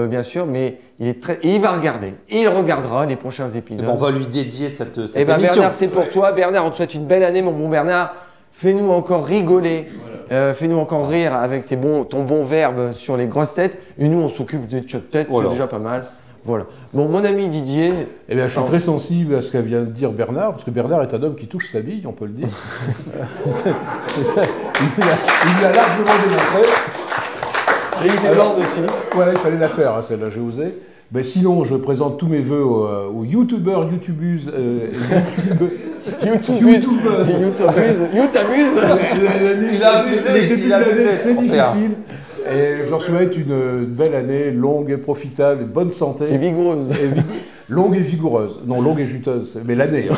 [SPEAKER 3] bien sûr, mais il est très... Et il va regarder. Et il regardera les prochains épisodes.
[SPEAKER 8] On va lui dédier cette
[SPEAKER 3] Eh ben
[SPEAKER 8] émission.
[SPEAKER 3] Bernard, c'est pour toi. Bernard, on te souhaite une belle année, mon bon Bernard. Fais-nous encore rigoler. Fais-nous encore rire avec ton bon verbe sur les grosses têtes. Et nous, on s'occupe des tchot têtes,
[SPEAKER 8] Voilà.
[SPEAKER 3] c'est déjà pas mal. Voilà. Bon, mon ami Didier.
[SPEAKER 9] Eh bien, je suis très sensible à ce qu'elle vient de dire Bernard, parce que Bernard est un homme qui touche sa bille, on peut le dire. Il l'a largement démontré.
[SPEAKER 3] Et il déborde aussi.
[SPEAKER 9] Voilà, il fallait la faire, hein, celle-là, j'ai osé. Mais sinon, je présente tous mes voeux aux youtubeurs, youtubeuses,
[SPEAKER 3] YouTubeuse.
[SPEAKER 8] Il a abusé,
[SPEAKER 9] les débuts
[SPEAKER 8] il a
[SPEAKER 9] de l'année,
[SPEAKER 8] abusé,
[SPEAKER 9] c'est
[SPEAKER 8] trop bien.
[SPEAKER 9] difficile. Et je leur souhaite une belle année, longue et profitable, et bonne santé.
[SPEAKER 3] Et vigoureuse.
[SPEAKER 9] Longue et vigoureuse. Non, longue et juteuse, mais l'année. Hein.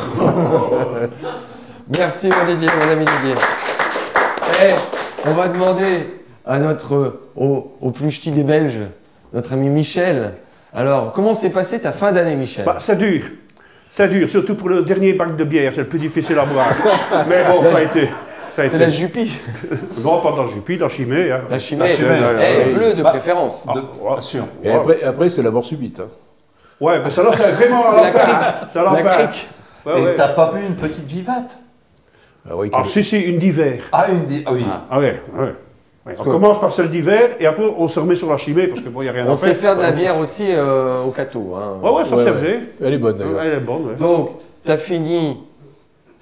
[SPEAKER 3] Merci mon Didier, mon ami Didier. On va demander à au plus ch'ti des Belges, notre ami Michel. Alors, comment s'est passée ta fin d'année, Michel?
[SPEAKER 10] Bah, c'est dur. C'est dur, surtout pour le dernier bac de bière, c'est le plus difficile à boire. Mais bon, ça a été.
[SPEAKER 3] C'est la Jupy.
[SPEAKER 10] Non, pas dans la Jupy, dans la Chimay. Hein.
[SPEAKER 3] La Chimay, bleue de préférence.
[SPEAKER 8] Bien sûr.
[SPEAKER 9] Et après c'est la mort subite. Hein.
[SPEAKER 10] Ouais, mais ça là, c'est vraiment à l'enfer. C'est à l'enfer. Ouais,
[SPEAKER 8] Et
[SPEAKER 10] ouais.
[SPEAKER 8] t'as pas bu une petite vivate?
[SPEAKER 9] Ah, oui,
[SPEAKER 10] Ah, si, une d'hiver.
[SPEAKER 8] Ah, oui.
[SPEAKER 10] Ah ouais. On commence par celle d'hiver et après on se remet sur la Chimay parce que bon, il n'y a rien à faire.
[SPEAKER 3] On sait faire de la bière aussi au cateau. Hein.
[SPEAKER 10] Ouais, ça c'est vrai.
[SPEAKER 9] Elle est bonne d'ailleurs.
[SPEAKER 10] Elle est bonne, ouais.
[SPEAKER 3] Donc, t'as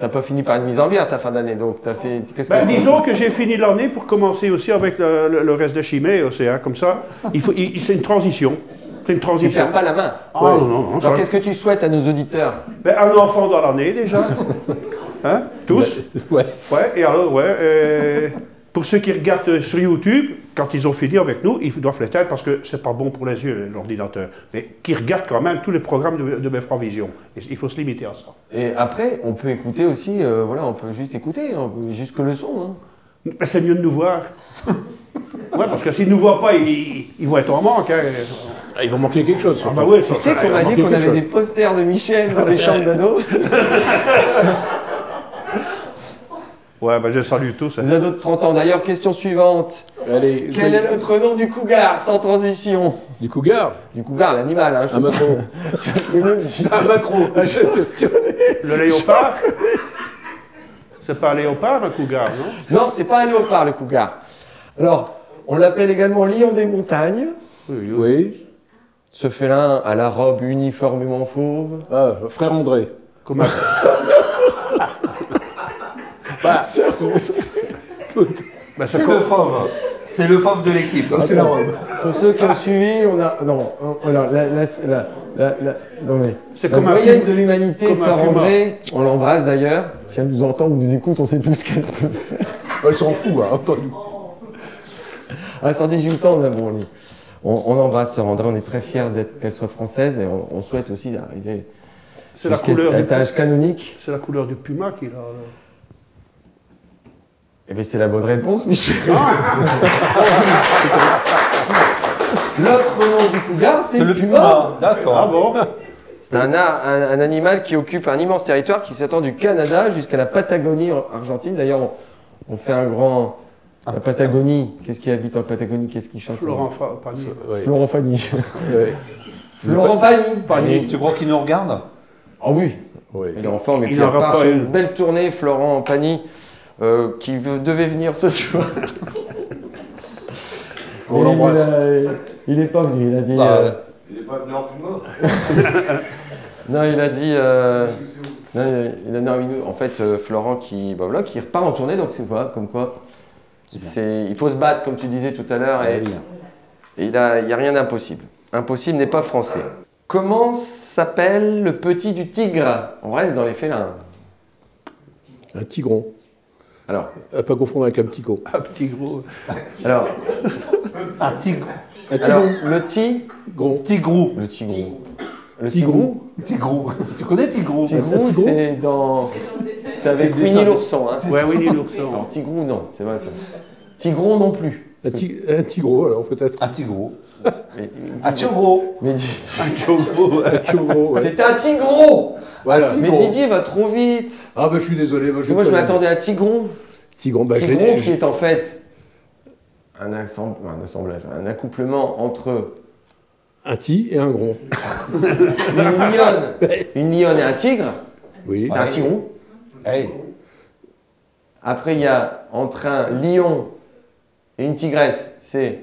[SPEAKER 3] pas fini par une mise en bière ta fin d'année, donc t'as fait...
[SPEAKER 10] Disons que j'ai fini l'année pour commencer aussi avec le reste de Chimay aussi, hein, comme ça. C'est une transition. C'est une
[SPEAKER 3] Tu
[SPEAKER 10] transition.
[SPEAKER 3] perds pas la main.
[SPEAKER 10] Ah non.
[SPEAKER 3] Alors qu'est-ce que tu souhaites à nos auditeurs?
[SPEAKER 10] Un enfant dans l'année déjà. Hein? Tous.
[SPEAKER 9] Ouais.
[SPEAKER 10] Ouais, et alors, pour ceux qui regardent sur YouTube, quand ils ont fini avec nous, ils doivent l'éteindre parce que c'est pas bon pour les yeux, l'ordinateur. Mais qui regardent quand même tous les programmes de Befravision. Il faut se limiter à ça.
[SPEAKER 3] Et après, on peut écouter aussi, on peut juste écouter, juste que le son. Hein.
[SPEAKER 10] Mais c'est mieux de nous voir. Ouais, parce que s'ils ne nous voient pas, ils vont être en manque. Hein.
[SPEAKER 9] Ils vont manquer quelque chose.
[SPEAKER 10] Bah ouais,
[SPEAKER 3] tu sais qu'on m'a dit qu'on avait des posters de Michel dans les chambres d'ados.
[SPEAKER 10] Ouais, je salue tous.
[SPEAKER 3] Les ados de 30 ans. D'ailleurs, question suivante.
[SPEAKER 9] Allez,
[SPEAKER 3] Quel est notre nom du cougar, sans transition?
[SPEAKER 9] Du cougar?
[SPEAKER 3] Du cougar, l'animal. Hein,
[SPEAKER 9] un macro.
[SPEAKER 3] C'est un macro.
[SPEAKER 10] Le léopard? C'est pas un léopard, un cougar, non?
[SPEAKER 3] Non, c'est pas un léopard, le cougar. Alors, on l'appelle également lion des montagnes.
[SPEAKER 9] Oui.
[SPEAKER 3] Ce félin à la robe uniformément fauve.
[SPEAKER 9] Ah, frère André.
[SPEAKER 10] Comment?
[SPEAKER 8] C'est le fauve. C'est le fauve de l'équipe.
[SPEAKER 9] C'est la robe.
[SPEAKER 3] Pour ceux qui ont suivi, on a... Non, alors, non mais...
[SPEAKER 10] C'est
[SPEAKER 3] La
[SPEAKER 10] comme un
[SPEAKER 3] moyenne
[SPEAKER 10] puma.
[SPEAKER 3] de l'humanité,
[SPEAKER 10] Comme un
[SPEAKER 3] Sœur
[SPEAKER 10] puma.
[SPEAKER 3] André, on l'embrasse d'ailleurs. Si elle nous entend ou nous écoute, on sait tout ce qu'elle peut faire.
[SPEAKER 9] Elle s'en fout, hein, entends-nous.
[SPEAKER 3] À 118 ans, mais bon, on embrasse Sœur André, on est très fiers qu'elle soit française et on souhaite aussi d'arriver
[SPEAKER 10] C'est la
[SPEAKER 3] jusqu'à
[SPEAKER 10] couleur
[SPEAKER 3] cet âge canonique.
[SPEAKER 10] C'est la couleur du puma qu'il a.
[SPEAKER 3] Eh bien, c'est la bonne réponse, Michel. L'autre nom du cougar, c'est le puma.
[SPEAKER 8] D'accord.
[SPEAKER 10] Ah bon?
[SPEAKER 3] C'est un animal qui occupe un immense territoire qui s'étend du Canada jusqu'à la Patagonie Argentine. D'ailleurs, on fait un grand... La Patagonie, qu'est-ce qui habite en Patagonie? Qu'est-ce qui chante?
[SPEAKER 10] Florent Pagny.
[SPEAKER 3] Florent Pagny.
[SPEAKER 9] Ouais.
[SPEAKER 3] Florent Pagny.
[SPEAKER 8] Tu crois qu'il nous regarde?
[SPEAKER 3] Ah oui.
[SPEAKER 9] Oui.
[SPEAKER 3] Il est en forme et
[SPEAKER 10] Il
[SPEAKER 3] puis il
[SPEAKER 10] n'aura
[SPEAKER 3] repart
[SPEAKER 10] pas
[SPEAKER 3] sur
[SPEAKER 10] eu-
[SPEAKER 3] une belle tournée, Florent Pagny, qui devait venir ce soir.
[SPEAKER 9] On l'embrasse.
[SPEAKER 3] Il n'est pas venu, il a dit...
[SPEAKER 5] Il n'est pas venu en puma.
[SPEAKER 3] Non, il a dit... en fait, Florent qui repart en tournée, donc c'est quoi, comme quoi il faut se battre, comme tu disais tout à l'heure, et il n'y a rien d'impossible. Impossible n'est pas français. Comment s'appelle le petit du tigre? On reste dans les félins.
[SPEAKER 9] Un tigron.
[SPEAKER 3] Alors,
[SPEAKER 9] À pas confondre avec un petit con.
[SPEAKER 10] Un petit gros.
[SPEAKER 3] alors,
[SPEAKER 8] Un tigre.
[SPEAKER 9] Un
[SPEAKER 3] alors
[SPEAKER 9] tigron.
[SPEAKER 3] le
[SPEAKER 9] Gros.
[SPEAKER 8] Tigrou.
[SPEAKER 3] le tigrou. Le
[SPEAKER 9] Tigrou.
[SPEAKER 8] Tigrou. Tu connais Tigrou?
[SPEAKER 3] Tigrou, c'est dans... C'est avec
[SPEAKER 8] C'est
[SPEAKER 3] Winnie
[SPEAKER 8] ça.
[SPEAKER 3] l'ourson. Hein.
[SPEAKER 10] Ouais, Winnie l'ourson.
[SPEAKER 3] Alors Tigrou, non, c'est vrai ça. Tigron non plus.
[SPEAKER 9] Un tigro, alors peut-être.
[SPEAKER 8] Un tigro.
[SPEAKER 3] Mais-
[SPEAKER 8] Un tigro.
[SPEAKER 3] Mais
[SPEAKER 9] Un chogro, ouais.
[SPEAKER 3] c'est un tigro.
[SPEAKER 9] Voilà.
[SPEAKER 3] Mais Didier va trop vite.
[SPEAKER 9] Ah bah je suis désolé. Moi je
[SPEAKER 3] m'attendais à tigron.
[SPEAKER 9] Tigron, bah
[SPEAKER 3] Tigron qui est en fait un assemblage, un accouplement entre
[SPEAKER 9] un ti et un gron.
[SPEAKER 3] une lionne et un tigre.
[SPEAKER 9] Oui.
[SPEAKER 3] C'est un tigron.
[SPEAKER 8] Hey.
[SPEAKER 3] Après, il y a entre un lion et une tigresse, c'est...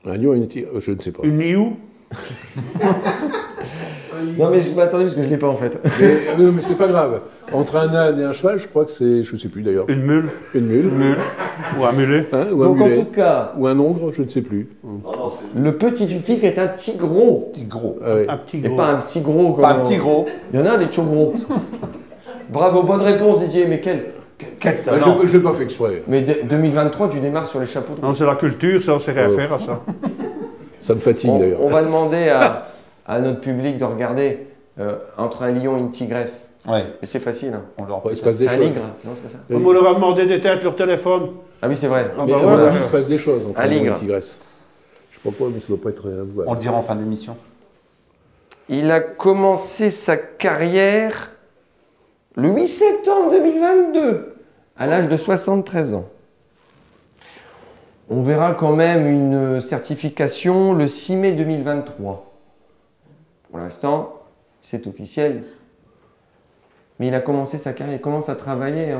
[SPEAKER 9] Un lion et une tigre, je ne sais pas.
[SPEAKER 10] Une liou.
[SPEAKER 3] Non mais je m'attendais parce que je ne l'ai pas en fait.
[SPEAKER 9] Mais c'est pas grave. Entre un âne et un cheval, je crois que c'est... Je ne sais plus d'ailleurs.
[SPEAKER 10] Une mule.
[SPEAKER 9] Une mule.
[SPEAKER 10] Ou un mulet.
[SPEAKER 9] Hein, ou un
[SPEAKER 3] Donc
[SPEAKER 9] mulet.
[SPEAKER 3] en tout cas...
[SPEAKER 9] Ou un ongre, je ne sais plus.
[SPEAKER 3] Le petit du tigre est un tigro.
[SPEAKER 8] Tigro.
[SPEAKER 9] Ah, ouais.
[SPEAKER 10] Un petit
[SPEAKER 3] Et
[SPEAKER 10] gros.
[SPEAKER 3] pas un petit gros.
[SPEAKER 8] Pas un petit gros.
[SPEAKER 3] Il y en a des chogros. Bravo, bonne réponse Didier, mais quel...
[SPEAKER 9] Bah, je l'ai pas fait exprès.
[SPEAKER 3] Mais 2023, tu démarres sur les chapeaux de roue.
[SPEAKER 10] Non, c'est la culture, ça, on sait rien faire à ça.
[SPEAKER 9] Ça me fatigue d'ailleurs.
[SPEAKER 3] On va demander à notre public de regarder entre un lion et une tigresse.
[SPEAKER 8] Ouais.
[SPEAKER 3] Mais c'est facile. Hein.
[SPEAKER 8] On leur
[SPEAKER 9] Ouais, il se passe des
[SPEAKER 3] C'est un
[SPEAKER 9] choses.
[SPEAKER 3] ligre. Non, c'est pas ça.
[SPEAKER 10] On leur a demandé d'éteindre leur téléphone.
[SPEAKER 3] Ah oui, c'est vrai.
[SPEAKER 10] Ah
[SPEAKER 9] Mais
[SPEAKER 10] bah
[SPEAKER 9] à mon
[SPEAKER 10] voilà.
[SPEAKER 9] avis, il se passe des choses entre
[SPEAKER 3] Un
[SPEAKER 9] un lion et
[SPEAKER 3] ligre.
[SPEAKER 9] une tigresse. Je sais pas quoi, mais ça doit pas être...
[SPEAKER 8] On le dira en fin d'émission.
[SPEAKER 3] Il a commencé sa carrière le 8 septembre 2022, à l'âge de 73 ans. On verra quand même une certification le 6 mai 2023. Pour l'instant, c'est officiel. Mais il a commencé sa carrière, il commence à travailler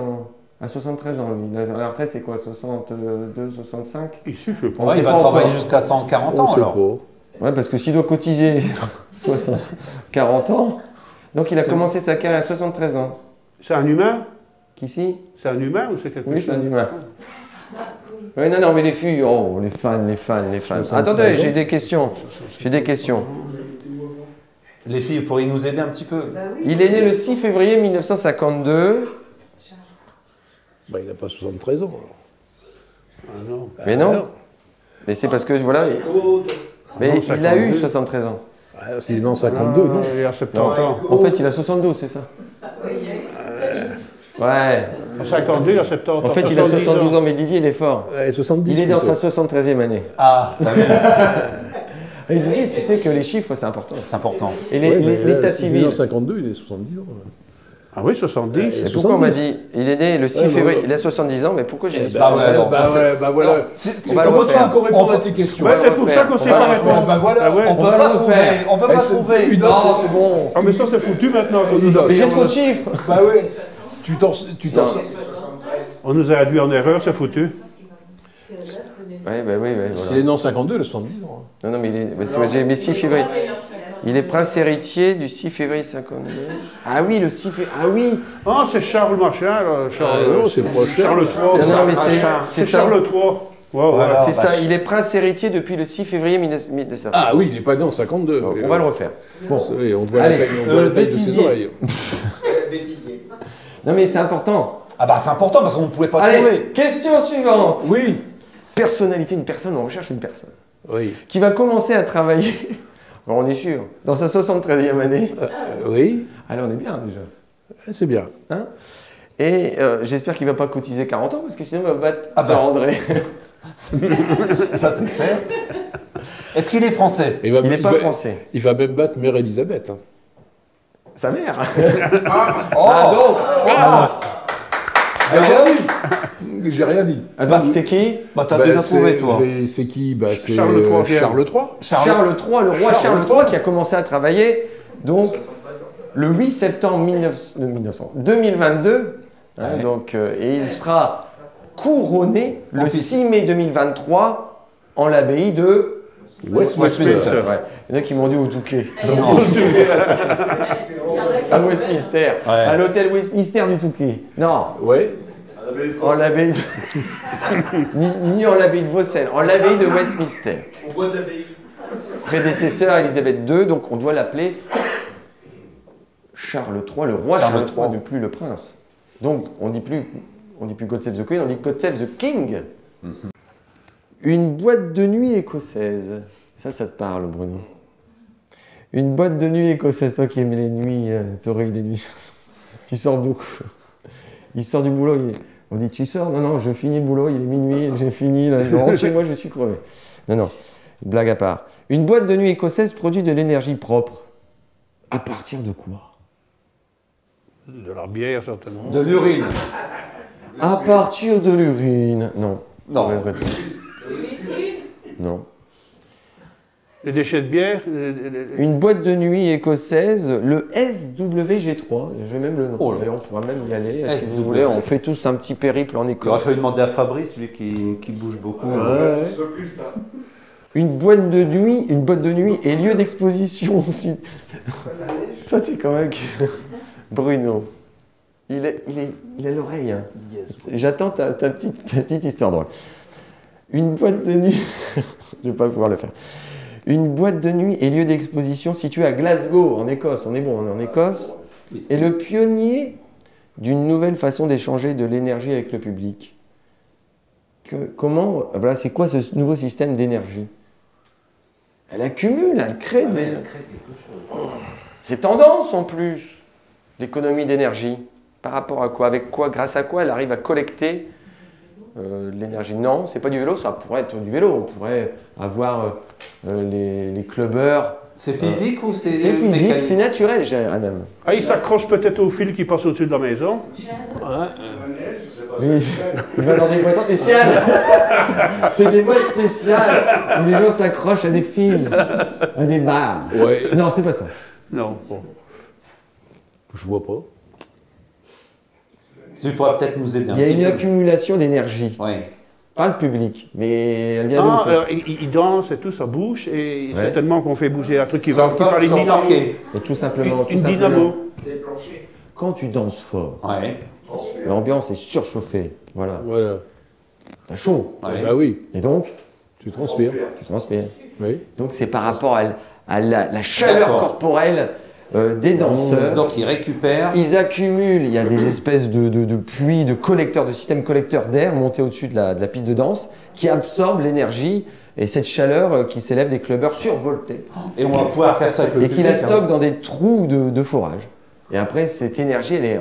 [SPEAKER 3] à 73 ans. La retraite, c'est quoi, 62, 65?
[SPEAKER 10] Ici, je sais pas.
[SPEAKER 3] On
[SPEAKER 8] Ouais,
[SPEAKER 3] sait
[SPEAKER 8] il va
[SPEAKER 3] pas
[SPEAKER 8] travailler
[SPEAKER 3] encore.
[SPEAKER 8] jusqu'à 140
[SPEAKER 9] On
[SPEAKER 8] ans
[SPEAKER 9] sait
[SPEAKER 8] alors.
[SPEAKER 9] pas.
[SPEAKER 3] Ouais, parce que s'il doit cotiser 40 ans, donc il a commencé sa carrière à 73 ans.
[SPEAKER 10] C'est un humain?
[SPEAKER 3] Qu'ici?
[SPEAKER 10] C'est un humain ou c'est quelque
[SPEAKER 3] Oui,
[SPEAKER 10] chose?
[SPEAKER 3] c'est un humain. Oui, non, mais les filles, oh, les fans. Attendez, j'ai des questions.
[SPEAKER 8] Les filles, vous pourriez nous aider un petit peu.
[SPEAKER 3] Il est né le 6 février 1952.
[SPEAKER 9] Bah, il n'a pas 73 ans. Alors.
[SPEAKER 10] Ah non.
[SPEAKER 3] Mais non. Mais c'est parce que, voilà. Mais
[SPEAKER 10] Non,
[SPEAKER 3] il a
[SPEAKER 10] 52.
[SPEAKER 3] eu 73 ans.
[SPEAKER 9] Ah, c'est dans 52, non?
[SPEAKER 10] Il a 70 ans.
[SPEAKER 3] En fait, il a 72, c'est ça? Ouais.
[SPEAKER 10] En 52, il a 70 ans.
[SPEAKER 3] En fait, il a 72 ans, mais Didier, il est fort.
[SPEAKER 9] Ouais, 70.
[SPEAKER 3] Il est dans
[SPEAKER 9] plutôt.
[SPEAKER 3] sa 73e année.
[SPEAKER 8] Ah, t'as vu.
[SPEAKER 3] Et Didier, tu sais que les chiffres, c'est important.
[SPEAKER 8] C'est important.
[SPEAKER 3] Et
[SPEAKER 9] Ouais, mais
[SPEAKER 3] l'état
[SPEAKER 9] s'il est
[SPEAKER 3] civil.
[SPEAKER 9] dans 52, il est 70 ans.
[SPEAKER 10] Ah oui, 70.
[SPEAKER 3] Et pourquoi on m'a dit, il est né le 6
[SPEAKER 9] Ouais,
[SPEAKER 3] février,
[SPEAKER 9] bah,
[SPEAKER 3] il a 70 ans, mais pourquoi j'ai dit
[SPEAKER 8] bah ouais,
[SPEAKER 3] 73
[SPEAKER 8] alors,
[SPEAKER 3] ans?
[SPEAKER 9] Bah voilà.
[SPEAKER 3] On
[SPEAKER 9] C'est
[SPEAKER 3] va le
[SPEAKER 9] comment tu
[SPEAKER 3] refaire.
[SPEAKER 9] veux qu'on réponde à tes questions?
[SPEAKER 10] Ouais, c'est pour ça qu'on sait pas répondre.
[SPEAKER 9] Bah voilà.
[SPEAKER 10] Ah ouais.
[SPEAKER 8] On peut
[SPEAKER 3] va
[SPEAKER 8] pas
[SPEAKER 3] le
[SPEAKER 8] trouver.
[SPEAKER 3] refaire.
[SPEAKER 8] On peut pas
[SPEAKER 9] c'est
[SPEAKER 8] trouver.
[SPEAKER 9] une
[SPEAKER 3] Non,
[SPEAKER 9] autre,
[SPEAKER 3] c'est bon.
[SPEAKER 10] Ah, mais ça, c'est foutu maintenant. qu'on nous
[SPEAKER 9] Une
[SPEAKER 10] a-
[SPEAKER 9] autre.
[SPEAKER 3] Mais j'ai trop de chiffres.
[SPEAKER 9] Bah ouais. Tu t'en...
[SPEAKER 10] On nous a induit en erreur, c'est foutu.
[SPEAKER 3] Ouais, bah oui,
[SPEAKER 9] S'il
[SPEAKER 3] voilà.
[SPEAKER 9] est né en 52, il a 70 ans.
[SPEAKER 3] Non, non, mais il est. Bah, j'ai mis 6 février. Il est prince héritier du 6 février 52. Ah oui, le 6 février. Ah oui.
[SPEAKER 10] Ah, c'est Charles Machin, là. Charles,
[SPEAKER 9] non, c'est pas
[SPEAKER 10] Charles III.
[SPEAKER 3] C'est- non, mais
[SPEAKER 10] C'est
[SPEAKER 3] c'est ça.
[SPEAKER 10] Charles III. Wow,
[SPEAKER 8] Voilà.
[SPEAKER 3] C'est
[SPEAKER 8] bah,
[SPEAKER 3] ça, il est prince héritier depuis le 6 février 1900.
[SPEAKER 9] Ah oui, il n'est pas né en 52.
[SPEAKER 3] On va le refaire. Bon.
[SPEAKER 9] Oui, on voit
[SPEAKER 3] Allez,
[SPEAKER 9] la taille, on voit la taille de ses
[SPEAKER 8] bêtisier.
[SPEAKER 9] oreilles.
[SPEAKER 3] Non, mais c'est important.
[SPEAKER 8] Ah bah c'est important parce qu'on ne pouvait pas
[SPEAKER 3] Allez,
[SPEAKER 8] trouver.
[SPEAKER 3] question suivante.
[SPEAKER 9] Oui.
[SPEAKER 3] Personnalité, une personne, on recherche une personne
[SPEAKER 9] Oui.
[SPEAKER 3] qui va commencer à travailler, alors on est sûr, dans sa 73e année.
[SPEAKER 9] Oui.
[SPEAKER 3] Allez, on est bien déjà.
[SPEAKER 9] C'est bien.
[SPEAKER 3] Hein, et j'espère qu'il ne va pas cotiser 40 ans, parce que sinon il va battre
[SPEAKER 8] Ah bah.
[SPEAKER 3] Sir André.
[SPEAKER 8] Ça c'est clair. Est-ce qu'il est français?
[SPEAKER 3] Il n'est pas français.
[SPEAKER 9] Il va même battre Mère Elisabeth. Hein.
[SPEAKER 3] Sa mère.
[SPEAKER 8] Oh.
[SPEAKER 3] Ah donc
[SPEAKER 9] J'ai rien dit. J'ai rien dit.
[SPEAKER 3] Ah, donc c'est qui?
[SPEAKER 8] Bah t'as
[SPEAKER 9] Bah,
[SPEAKER 8] déjà trouvé
[SPEAKER 9] c'est-
[SPEAKER 8] toi.
[SPEAKER 9] C'est qui? Bah, c'est
[SPEAKER 10] Charles III.
[SPEAKER 9] Charles III.
[SPEAKER 3] Charles III, le roi Charles III qui a commencé à travailler donc le 8 septembre 2022. Hein,
[SPEAKER 8] Ouais.
[SPEAKER 3] donc, et il sera couronné le
[SPEAKER 8] Office.
[SPEAKER 3] 6 mai 2023 en l'abbaye de
[SPEAKER 8] Westminster.
[SPEAKER 3] Ouais. Il y en a qui m'ont dit au Touquet.
[SPEAKER 8] Non.
[SPEAKER 3] À Westminster.
[SPEAKER 8] Ouais.
[SPEAKER 3] À l'hôtel Westminster du Touquet. Non,
[SPEAKER 9] Ouais.
[SPEAKER 3] en l'abbaye de... ni en l'abbaye de Vaucelles, en l'abbaye de Westminster. Prédécesseur Élisabeth II, donc on doit l'appeler Charles III, le roi Charles III, ne plus le prince. Donc on dit plus God Save the Queen, on dit God Save the King. Une boîte de nuit écossaise. Ça te parle, Bruno. Une boîte de nuit écossaise, toi qui aimes les nuits, Toré, les nuits. Tu sors beaucoup. Il sort du boulot, On dit, tu sors? Non, non, je finis le boulot, il est minuit, j'ai fini, là, je rentre chez moi, je suis crevé. Non, non, blague à part. Une boîte de nuit écossaise produit de l'énergie propre. À partir de quoi?
[SPEAKER 10] De la bière, certainement.
[SPEAKER 8] De l'urine.
[SPEAKER 3] À partir de l'urine. Non.
[SPEAKER 8] Non.
[SPEAKER 3] Non.
[SPEAKER 10] Les déchets de bière.
[SPEAKER 3] Une boîte de nuit écossaise, le SWG3, j'ai même le nom.
[SPEAKER 8] Oh là.
[SPEAKER 3] D'ailleurs, on pourra même y aller. Si
[SPEAKER 8] SW.
[SPEAKER 3] vous voulez, on fait tous un petit périple en
[SPEAKER 8] Il aurait
[SPEAKER 3] Écosse.
[SPEAKER 8] fallu demander à Fabrice, lui qui bouge beaucoup.
[SPEAKER 3] Ouais. Une boîte de nuit et lieu d'exposition aussi. Toi, t'es quand même... Bruno, il a l'oreille. Hein. J'attends ta petite histoire drôle. Une boîte de nuit... Je vais pas pouvoir le faire. Une boîte de nuit et lieu d'exposition situé à Glasgow, en Écosse. On est bon, on est en Écosse. Et le pionnier d'une nouvelle façon d'échanger de l'énergie avec le public. Voilà, c'est quoi ce nouveau système d'énergie? Elle accumule, elle crée de l'énergie. C'est tendance en plus, l'économie d'énergie. Par rapport à quoi? Avec quoi? Grâce à quoi elle arrive à collecter l'énergie? Non, c'est pas du vélo, ça pourrait être du vélo. On pourrait avoir les clubbers.
[SPEAKER 8] C'est physique ou c'est
[SPEAKER 3] physique,
[SPEAKER 8] mécanique?
[SPEAKER 3] c'est naturel, même.
[SPEAKER 10] Ah, il s'accroche peut-être au fil qui passe au-dessus de la maison.
[SPEAKER 3] Oui, il va dans des boîtes spéciales. C'est des boîtes spéciales où les gens s'accrochent à des fils, à des barres.
[SPEAKER 9] Ouais.
[SPEAKER 3] Non, c'est pas ça.
[SPEAKER 10] Non. Bon.
[SPEAKER 9] Je vois pas.
[SPEAKER 8] Tu pourras peut-être nous aider un
[SPEAKER 3] Il y a
[SPEAKER 8] petit
[SPEAKER 3] une
[SPEAKER 8] peu.
[SPEAKER 3] accumulation d'énergie.
[SPEAKER 8] Ouais.
[SPEAKER 3] Pas le public, mais elle vient de nous.
[SPEAKER 10] Alors, il danse et tout, ça bouge, et
[SPEAKER 3] Ouais.
[SPEAKER 10] certainement qu'on fait bouger un truc qui
[SPEAKER 8] Sans
[SPEAKER 10] va faire les dynamos.
[SPEAKER 8] embarquer.
[SPEAKER 3] Et tout simplement,
[SPEAKER 10] Une dynamo.
[SPEAKER 3] quand tu danses fort,
[SPEAKER 8] Ouais.
[SPEAKER 3] l'ambiance est surchauffée. Voilà.
[SPEAKER 9] Voilà.
[SPEAKER 3] T'as chaud.
[SPEAKER 8] Ouais.
[SPEAKER 9] Bah oui,
[SPEAKER 3] Et donc,
[SPEAKER 9] tu transpires.
[SPEAKER 3] tu transpires.
[SPEAKER 9] Oui.
[SPEAKER 3] Donc c'est par rapport à la chaleur
[SPEAKER 8] D'accord.
[SPEAKER 3] corporelle des danseurs.
[SPEAKER 8] Donc il récupère.
[SPEAKER 3] Ils accumulent, il y a des espèces de puits, de collecteurs, de systèmes collecteurs d'air montés au-dessus de la piste de danse qui absorbent l'énergie et cette chaleur qui s'élève des clubbers survoltés
[SPEAKER 8] Et on va pouvoir faire ça avec le
[SPEAKER 3] et qui la
[SPEAKER 8] public, hein.
[SPEAKER 3] stockent dans des trous de forage. Et après, cette énergie, elle est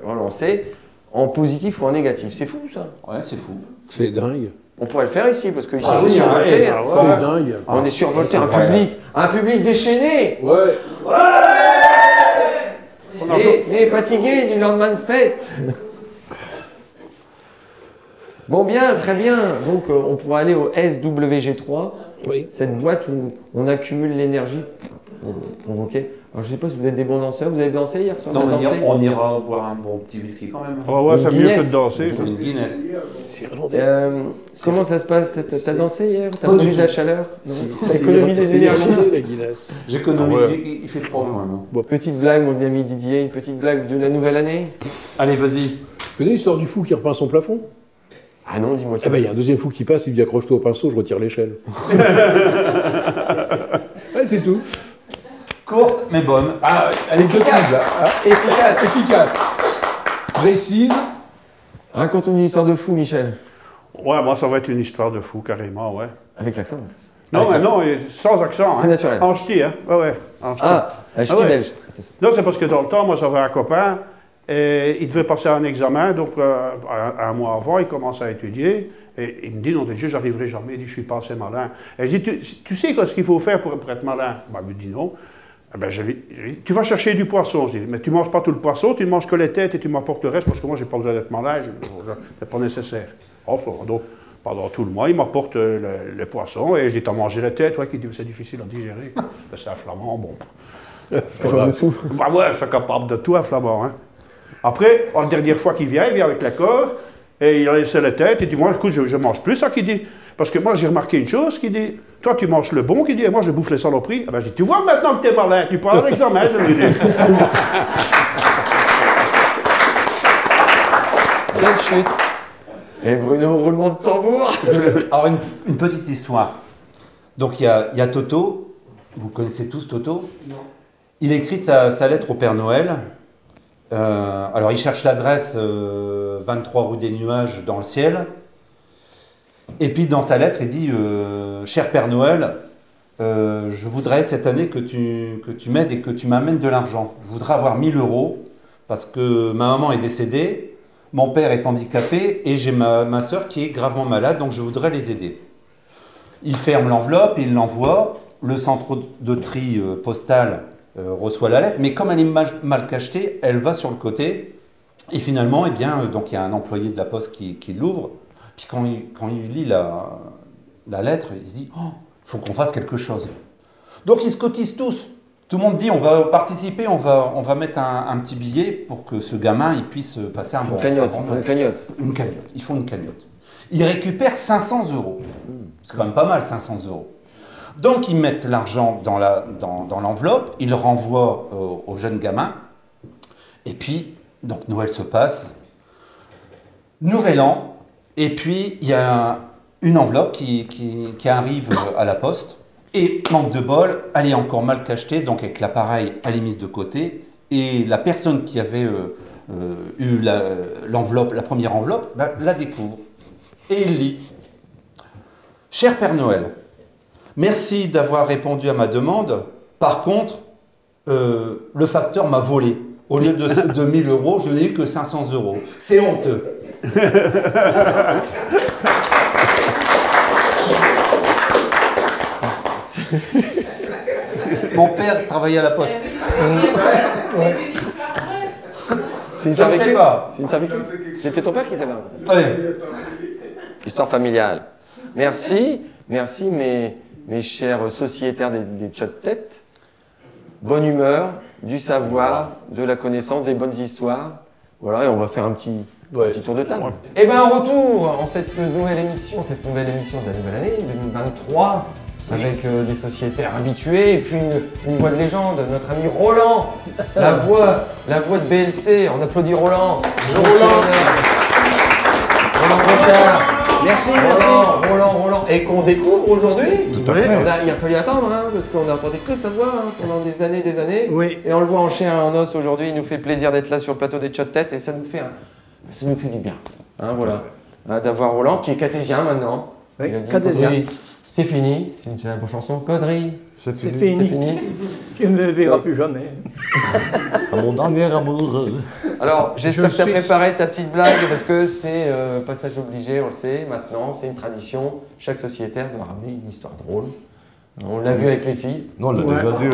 [SPEAKER 3] relancée en positif ou en négatif. C'est fou ça.
[SPEAKER 8] Ouais, c'est fou.
[SPEAKER 9] C'est dingue.
[SPEAKER 3] On pourrait le faire ici parce qu'ici,
[SPEAKER 8] Ah
[SPEAKER 3] on est
[SPEAKER 8] oui,
[SPEAKER 3] survolté.
[SPEAKER 8] ouais,
[SPEAKER 3] hein.
[SPEAKER 9] C'est dingue.
[SPEAKER 3] On est survolté,
[SPEAKER 8] incroyable.
[SPEAKER 3] un public déchaîné.
[SPEAKER 9] Ouais.
[SPEAKER 3] Et fatigué du lendemain de fête. Bon, bien, très bien. Donc, on pourra aller au SWG3,
[SPEAKER 9] Oui.
[SPEAKER 3] cette boîte où on accumule l'énergie provoquée. Alors, je ne sais pas si vous êtes des bons danseurs. Vous avez dansé hier soir?
[SPEAKER 8] Non,
[SPEAKER 3] Vous avez dansé
[SPEAKER 8] on ira boire un bon petit whisky quand même.
[SPEAKER 10] On va voir,
[SPEAKER 3] Une
[SPEAKER 10] c'est mieux que
[SPEAKER 3] Guinness.
[SPEAKER 10] de danser.
[SPEAKER 8] Une Guinness.
[SPEAKER 3] Comment ça se passe? T'as dansé hier? T'as
[SPEAKER 8] Pas du
[SPEAKER 3] produit de la
[SPEAKER 8] tout.
[SPEAKER 3] chaleur? T'as économisé de l'énergie?
[SPEAKER 9] la Guinness.
[SPEAKER 8] J'économise,
[SPEAKER 10] Ah ouais.
[SPEAKER 8] il fait froid quand même.
[SPEAKER 3] Petite blague, mon ami Didier, une petite blague de la nouvelle année?
[SPEAKER 8] Allez, vas-y.
[SPEAKER 9] Tu connais l'histoire du fou qui repeint son plafond?
[SPEAKER 3] Ah non, dis-moi.
[SPEAKER 9] Eh ben, il y a un deuxième fou qui passe, il dit accroche-toi au pinceau, je retire l'échelle. Ouais, c'est tout.
[SPEAKER 8] Courte mais bonne.
[SPEAKER 9] Ah, elle est efficace, là. Ah,
[SPEAKER 3] Efficace.
[SPEAKER 9] efficace. Précise.
[SPEAKER 3] Raconte-nous une histoire de fou, Michel.
[SPEAKER 10] Ouais, moi, ça va être une histoire de fou, carrément, ouais.
[SPEAKER 3] Avec l'accent.
[SPEAKER 10] Non,
[SPEAKER 3] Avec
[SPEAKER 10] mais non, et sans accent.
[SPEAKER 3] C'est
[SPEAKER 10] hein.
[SPEAKER 3] naturel.
[SPEAKER 10] En ch'ti, hein. Ouais, ouais. En ch'ti.
[SPEAKER 3] Ah, la ch'ti
[SPEAKER 10] Ah ouais.
[SPEAKER 3] belge.
[SPEAKER 10] Non, c'est parce que dans le temps, moi, j'avais un copain, et il devait passer un examen, donc un mois avant, il commence à étudier, et il me dit, non, Dieu, j'arriverai jamais, il dit, je suis pas assez malin. Et je dis, tu sais ce qu'il faut faire pour être malin? Ben, il me dit non. Eh ben, je lui dis, tu vas chercher du poisson. Je dis, mais tu manges pas tout le poisson, tu ne manges que les têtes et tu m'apportes le reste, parce que moi, j'ai pas besoin d'être malin, c'est pas nécessaire. Enfin, donc, pendant tout le mois, il m'apporte le poisson, et je dis, t'as mangé les têtes? Ouais, qui dit, c'est difficile à digérer. Ben, c'est un flamand, bon.
[SPEAKER 3] Voilà. Tout.
[SPEAKER 10] Bah ouais, c'est capable de tout, un flamand. Hein. Après, la dernière fois qu'il vient, il vient avec l'accord, et il a laissé la tête, et il dit, moi, écoute, je mange plus ça, qu'il dit. Parce que moi, j'ai remarqué une chose, qu'il dit, toi, tu manges le bon, qu'il dit, et moi, je bouffe les saloperies. Ah ben, je dis, tu vois maintenant que t'es malin, tu parles à l'examen, je lui dis.
[SPEAKER 3] Quelle chute. Et Bruno, roulement de tambour.
[SPEAKER 8] Alors, une petite histoire. Donc, il y a Toto. Vous connaissez tous Toto? Non. Il écrit sa lettre au Père Noël. Alors, il cherche l'adresse 23 rue des Nuages dans le ciel. Et puis, dans sa lettre, il dit Cher Père Noël, je voudrais cette année que tu m'aides et que tu m'amènes de l'argent. Je voudrais avoir 1000 € parce que ma maman est décédée. mon père est handicapé et j'ai ma sœur qui est gravement malade, donc je voudrais les aider. Il ferme l'enveloppe, il l'envoie, le centre de tri postal reçoit la lettre, mais comme elle est mal cachetée, elle va sur le côté, et finalement, eh bien, donc il y a un employé de la poste qui l'ouvre, puis quand il lit la lettre, il se dit « Oh, il faut qu'on fasse quelque chose ». Donc ils se cotisent tous. Tout le monde dit on va participer, on va mettre un petit billet pour que ce gamin il puisse passer un bon
[SPEAKER 3] cagnotte. Une cagnotte.
[SPEAKER 8] Une cagnotte. Ils font une cagnotte. Ils récupèrent 500 €. C'est quand même pas mal, 500 €. Donc ils mettent l'argent dans l'enveloppe, ils le renvoient au jeune gamin. Et puis, donc Noël se passe. Nouvel an. Et puis, il y a une enveloppe qui arrive à la poste. Et manque de bol, elle est encore mal cachetée, donc avec l'appareil, elle est mise de côté. Et la personne qui avait eu l'enveloppe, la première enveloppe, la découvre. Et il lit « Cher Père Noël, merci d'avoir répondu à ma demande. Par contre, le facteur m'a volé. Au lieu de 1000 €, je n'ai eu que 500 €. C'est honteux. » Mon père travaillait à la poste.
[SPEAKER 3] C'est une
[SPEAKER 8] Je ne sais pas.
[SPEAKER 3] C'est une servitude. C'était ton père qui t'avait raconté.
[SPEAKER 8] Oui.
[SPEAKER 3] Histoire familiale. Merci, mes chers sociétaires des tchot-têtes. Bonne humeur, du savoir, de la connaissance, des bonnes histoires. Voilà, et on va faire un petit tour de table. Et bien, en retour, en cette nouvelle émission de la nouvelle année, 2023, avec des sociétaires habitués, et puis une voix de légende, notre ami Roland, la voix de BLC. On applaudit Roland. Roland Brochard.
[SPEAKER 11] Merci.
[SPEAKER 3] Roland. Et qu'on découvre aujourd'hui.
[SPEAKER 11] Tout à fait.
[SPEAKER 3] Il a fallu attendre, parce qu'on n'entendait que sa voix pendant des années.
[SPEAKER 6] Oui.
[SPEAKER 3] Et on le voit en chair et en os aujourd'hui. Il nous fait plaisir d'être là sur le plateau des Tchot-têtes et ça nous fait du bien. Voilà. D'avoir Roland qui est cartésien maintenant.
[SPEAKER 11] Oui,
[SPEAKER 3] il a dit,
[SPEAKER 11] cartésien.
[SPEAKER 3] C'est fini. C'est une célèbre chanson. Connerie.
[SPEAKER 11] C'est fini. Tu ne me verras plus jamais.
[SPEAKER 5] À mon dernier amour.
[SPEAKER 3] Alors, j'espère que tu as préparé ta petite blague parce que c'est passage obligé, on le sait. Maintenant, c'est une tradition. Chaque sociétaire doit ramener une histoire drôle. On l'a vu avec les filles.
[SPEAKER 5] Non, on l'a déjà dit.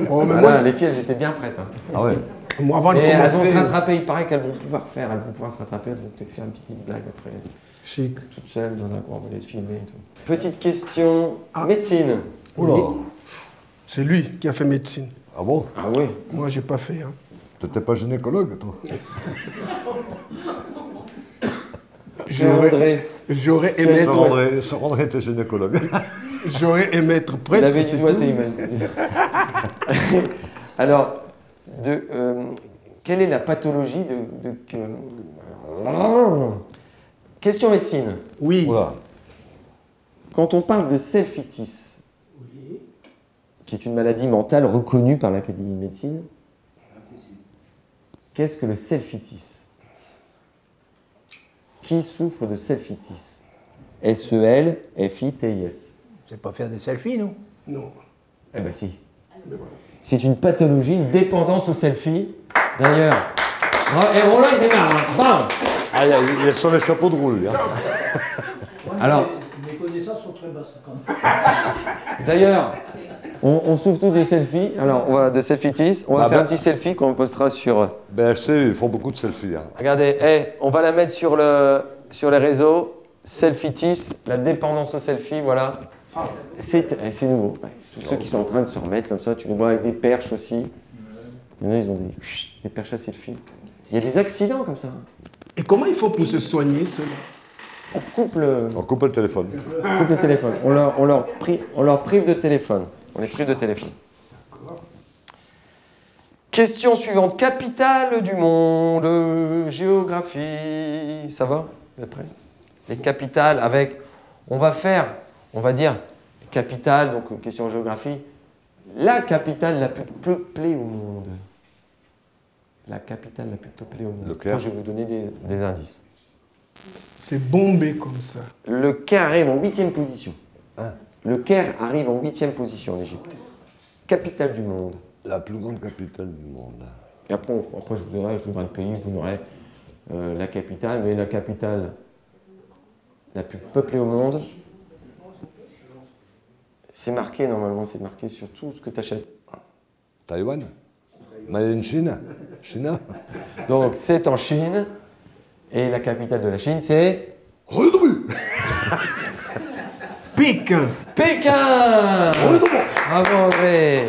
[SPEAKER 3] Voilà, les filles, elles étaient bien prêtes.
[SPEAKER 5] Ah ouais.
[SPEAKER 6] Moi, avant de
[SPEAKER 3] elles vont
[SPEAKER 6] commencer,
[SPEAKER 3] se rattraper. Il paraît qu'elles vont pouvoir se rattraper. Elles vont peut-être faire une petite blague après.
[SPEAKER 6] chic.
[SPEAKER 3] Toutes seules dans un coin, on va les filmer et tout. Petite question. Médecine.
[SPEAKER 5] Oula.
[SPEAKER 6] C'est lui qui a fait médecine.
[SPEAKER 5] Ah bon?
[SPEAKER 3] Ah oui.
[SPEAKER 6] Moi, j'ai pas fait. Hein.
[SPEAKER 5] T'étais pas gynécologue, toi?
[SPEAKER 6] J'aurais aimé être...
[SPEAKER 5] Sir André était gynécologue.
[SPEAKER 6] J'aurais aimé être prête.
[SPEAKER 3] Il avait dit doigté, Alors, quelle est la pathologie Question médecine.
[SPEAKER 6] Oui.
[SPEAKER 5] Voilà.
[SPEAKER 3] Quand on parle de self-itis, qui est une maladie mentale reconnue par l'Académie de médecine, qu'est-ce que le self-itis? Qui souffre de self-itis? S-E-L-F-I-T-I-S.
[SPEAKER 11] C'est pas faire des selfies, nous?
[SPEAKER 6] Non.
[SPEAKER 3] Eh ben si. C'est une pathologie, une dépendance au selfie. D'ailleurs, et Roland il démarre, hein. Bam.
[SPEAKER 5] Ah, il est sur les chapeaux de roue, lui. Hein.
[SPEAKER 3] Alors,
[SPEAKER 11] mes connaissances sont très basses, quand même.
[SPEAKER 3] d'ailleurs, on souffre tous des selfies. Alors, on va de selfie-tis. On va faire un petit selfie qu'on postera sur...
[SPEAKER 5] BLC, ils font beaucoup de selfies. Hein.
[SPEAKER 3] Regardez, on va la mettre sur les réseaux. Selfie-tis, la dépendance au selfie, voilà. C'est nouveau. Ouais. Tous ceux qui sont en train de se remettre comme ça, tu les vois avec des perches aussi. Il y en a, ils ont des perches à selfie. Il y a des accidents comme ça.
[SPEAKER 6] Et comment il faut pour se soigner, cela?
[SPEAKER 3] On coupe le
[SPEAKER 5] téléphone.
[SPEAKER 3] On coupe le téléphone. On leur prive de téléphone. On les prive de téléphone. Question suivante. Capitale du monde. Géographie. Ça va? Vous êtes prêts? Les capitales avec... On va dire, capitale, donc question géographie. La capitale la plus peuplée au monde. La capitale la plus peuplée au monde.
[SPEAKER 5] Le Caire.
[SPEAKER 3] Moi, je vais vous donner des indices.
[SPEAKER 6] C'est bombé comme ça.
[SPEAKER 3] Le Caire arrive en 8e position. Le Caire arrive en 8e position en Égypte. Capitale du monde.
[SPEAKER 5] La plus grande capitale du monde.
[SPEAKER 3] Et après je vous donnerai le pays, vous n'aurez la capitale, mais la capitale la plus peuplée au monde. C'est marqué normalement, c'est marqué sur tout ce que tu achètes.
[SPEAKER 5] Taïwan? Made in Chine? Chine?
[SPEAKER 3] Donc c'est en Chine, et la capitale de la Chine c'est...
[SPEAKER 6] Pékin.
[SPEAKER 3] Pékin. Bravo André.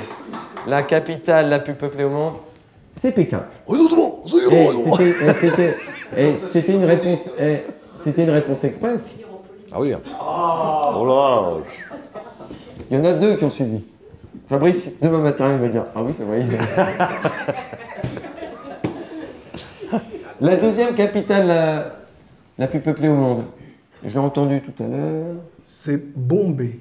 [SPEAKER 3] La capitale la plus peuplée au monde, c'est Pékin. Et c'était une réponse, c'était une réponse express.
[SPEAKER 5] Ah oui. Oh là.
[SPEAKER 3] Il y en a deux qui ont suivi. Fabrice, demain matin, il va dire ah oui, c'est vrai. La deuxième capitale la plus peuplée au monde. Je l'ai entendu tout à l'heure.
[SPEAKER 6] C'est Bombay.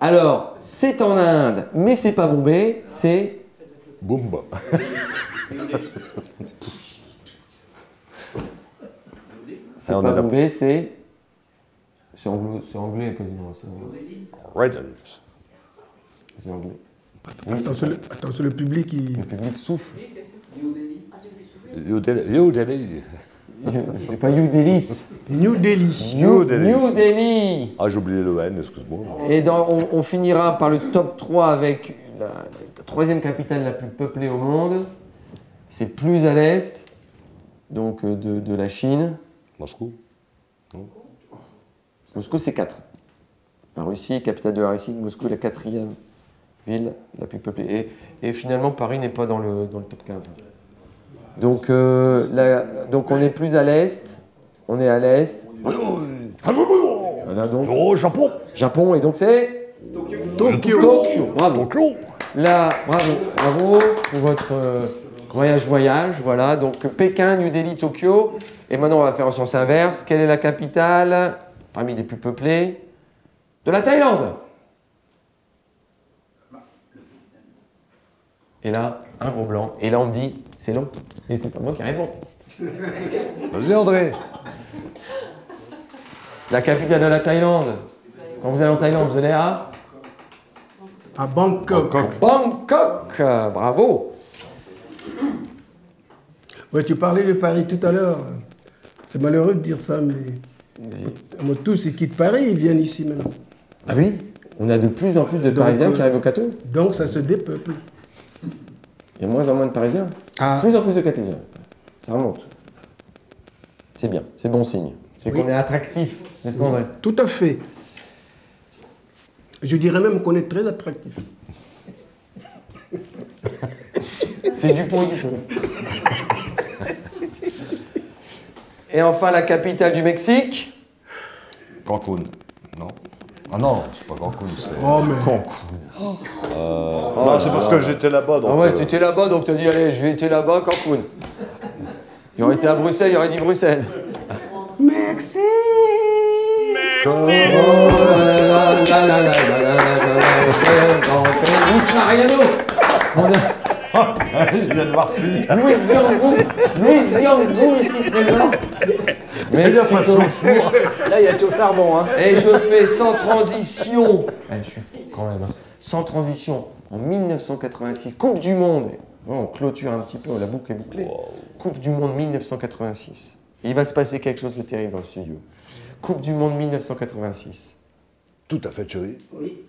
[SPEAKER 3] Alors, c'est en Inde, mais c'est pas Bombay, c'est...
[SPEAKER 5] Bomba.
[SPEAKER 3] C'est pas Bombay, c'est... C'est anglais quasiment.
[SPEAKER 5] Redlands.
[SPEAKER 3] C'est anglais.
[SPEAKER 6] Attention, le public,
[SPEAKER 3] Le public souffle.
[SPEAKER 5] New Delhi.
[SPEAKER 3] C'est pas New Delhi.
[SPEAKER 6] New Delhi.
[SPEAKER 3] New Delhi.
[SPEAKER 5] Ah, j'ai oublié le N, excuse-moi.
[SPEAKER 3] Et on finira par le top 3 avec la troisième capitale la plus peuplée au monde. C'est plus à l'est, donc de la Chine.
[SPEAKER 5] Moscou.
[SPEAKER 3] Moscou, c'est 4. La Russie, capitale de la Russie, Moscou est la 4e ville la plus peuplée. Et finalement, Paris n'est pas dans le top 15. Donc on est plus à l'est. On est à l'est. Voilà donc.
[SPEAKER 5] Japon.
[SPEAKER 3] Japon, et donc c'est
[SPEAKER 6] Tokyo.
[SPEAKER 3] Bravo. Là, bravo pour votre voyage. Voilà, donc Pékin, New Delhi, Tokyo. Et maintenant, on va faire en sens inverse. Quelle est la capitale, parmi les plus peuplées, de la Thaïlande? Et là, un gros blanc. Et là, on me dit, c'est long. Et c'est pas moi qui réponds.
[SPEAKER 5] Vas-y, André.
[SPEAKER 3] La capitale de la Thaïlande. Quand vous allez en Thaïlande, vous allez à
[SPEAKER 6] Bangkok.
[SPEAKER 3] Bangkok. Bravo.
[SPEAKER 6] Ouais, tu parlais de Paris tout à l'heure. C'est malheureux de dire ça, mais tous ils quittent Paris, ils viennent ici maintenant.
[SPEAKER 3] Ah oui, on a de plus en plus de Parisiens qui arrivent au Cateau.
[SPEAKER 6] Donc ça se dépeuple.
[SPEAKER 3] Il y a moins en moins de Parisiens. Plus en plus de Catésiens. Ça remonte. C'est bien, c'est bon signe. C'est qu'on est attractif, n'est-ce pas André?
[SPEAKER 6] Tout à fait. Je dirais même qu'on est très attractif.
[SPEAKER 3] C'est Dupont et Dupont. Et enfin, la capitale du Mexique.
[SPEAKER 5] Cancun. Non. Ah non, c'est pas Cancun, c'est...
[SPEAKER 6] Oh, mais...
[SPEAKER 5] Cancun. Non, c'est parce que j'étais là-bas.
[SPEAKER 3] Ah ouais, tu étais là-bas, donc tu as dit, allez, je vais être là-bas, Cancun. Il aurait été à Bruxelles, il aurait dit Bruxelles.
[SPEAKER 6] Merci.
[SPEAKER 3] Luis Mariano.
[SPEAKER 5] Il vient de voir si.
[SPEAKER 3] Luis Bianco ici présent. Mexico.
[SPEAKER 11] Là, il y a tout au charbon. Hein.
[SPEAKER 3] Et je fais sans transition. Je suis fou quand même. Sans transition. En 1986, Coupe du Monde. On clôture un petit peu, la boucle est bouclée. Wow. Coupe du Monde 1986. Et il va se passer quelque chose de terrible dans le studio. Coupe du Monde 1986.
[SPEAKER 5] Tout à fait, chérie.
[SPEAKER 6] Oui.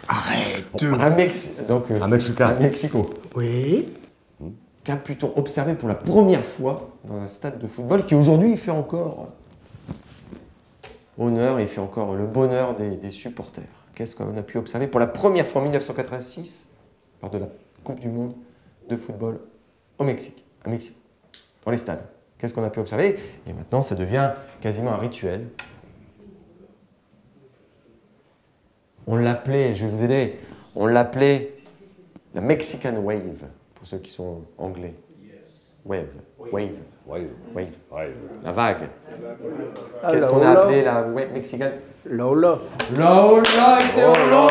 [SPEAKER 6] Arrête.
[SPEAKER 3] À Mexico.
[SPEAKER 6] Oui.
[SPEAKER 3] Qu'a pu-t-on observer pour la première fois dans un stade de football qui aujourd'hui fait encore honneur et fait encore le bonheur des supporters? Qu'est-ce qu'on a pu observer pour la première fois en 1986 lors de la Coupe du Monde de football au Mexique, à Mexico, dans les stades? Qu'est-ce qu'on a pu observer? Et maintenant, ça devient quasiment un rituel. On l'appelait, je vais vous aider, on l'appelait la Mexican Wave, pour ceux qui sont anglais. Wave. La vague. Qu'est-ce qu'on a appelé la wave mexicaine?
[SPEAKER 11] La Ola.
[SPEAKER 3] La Ola, c'est Hola.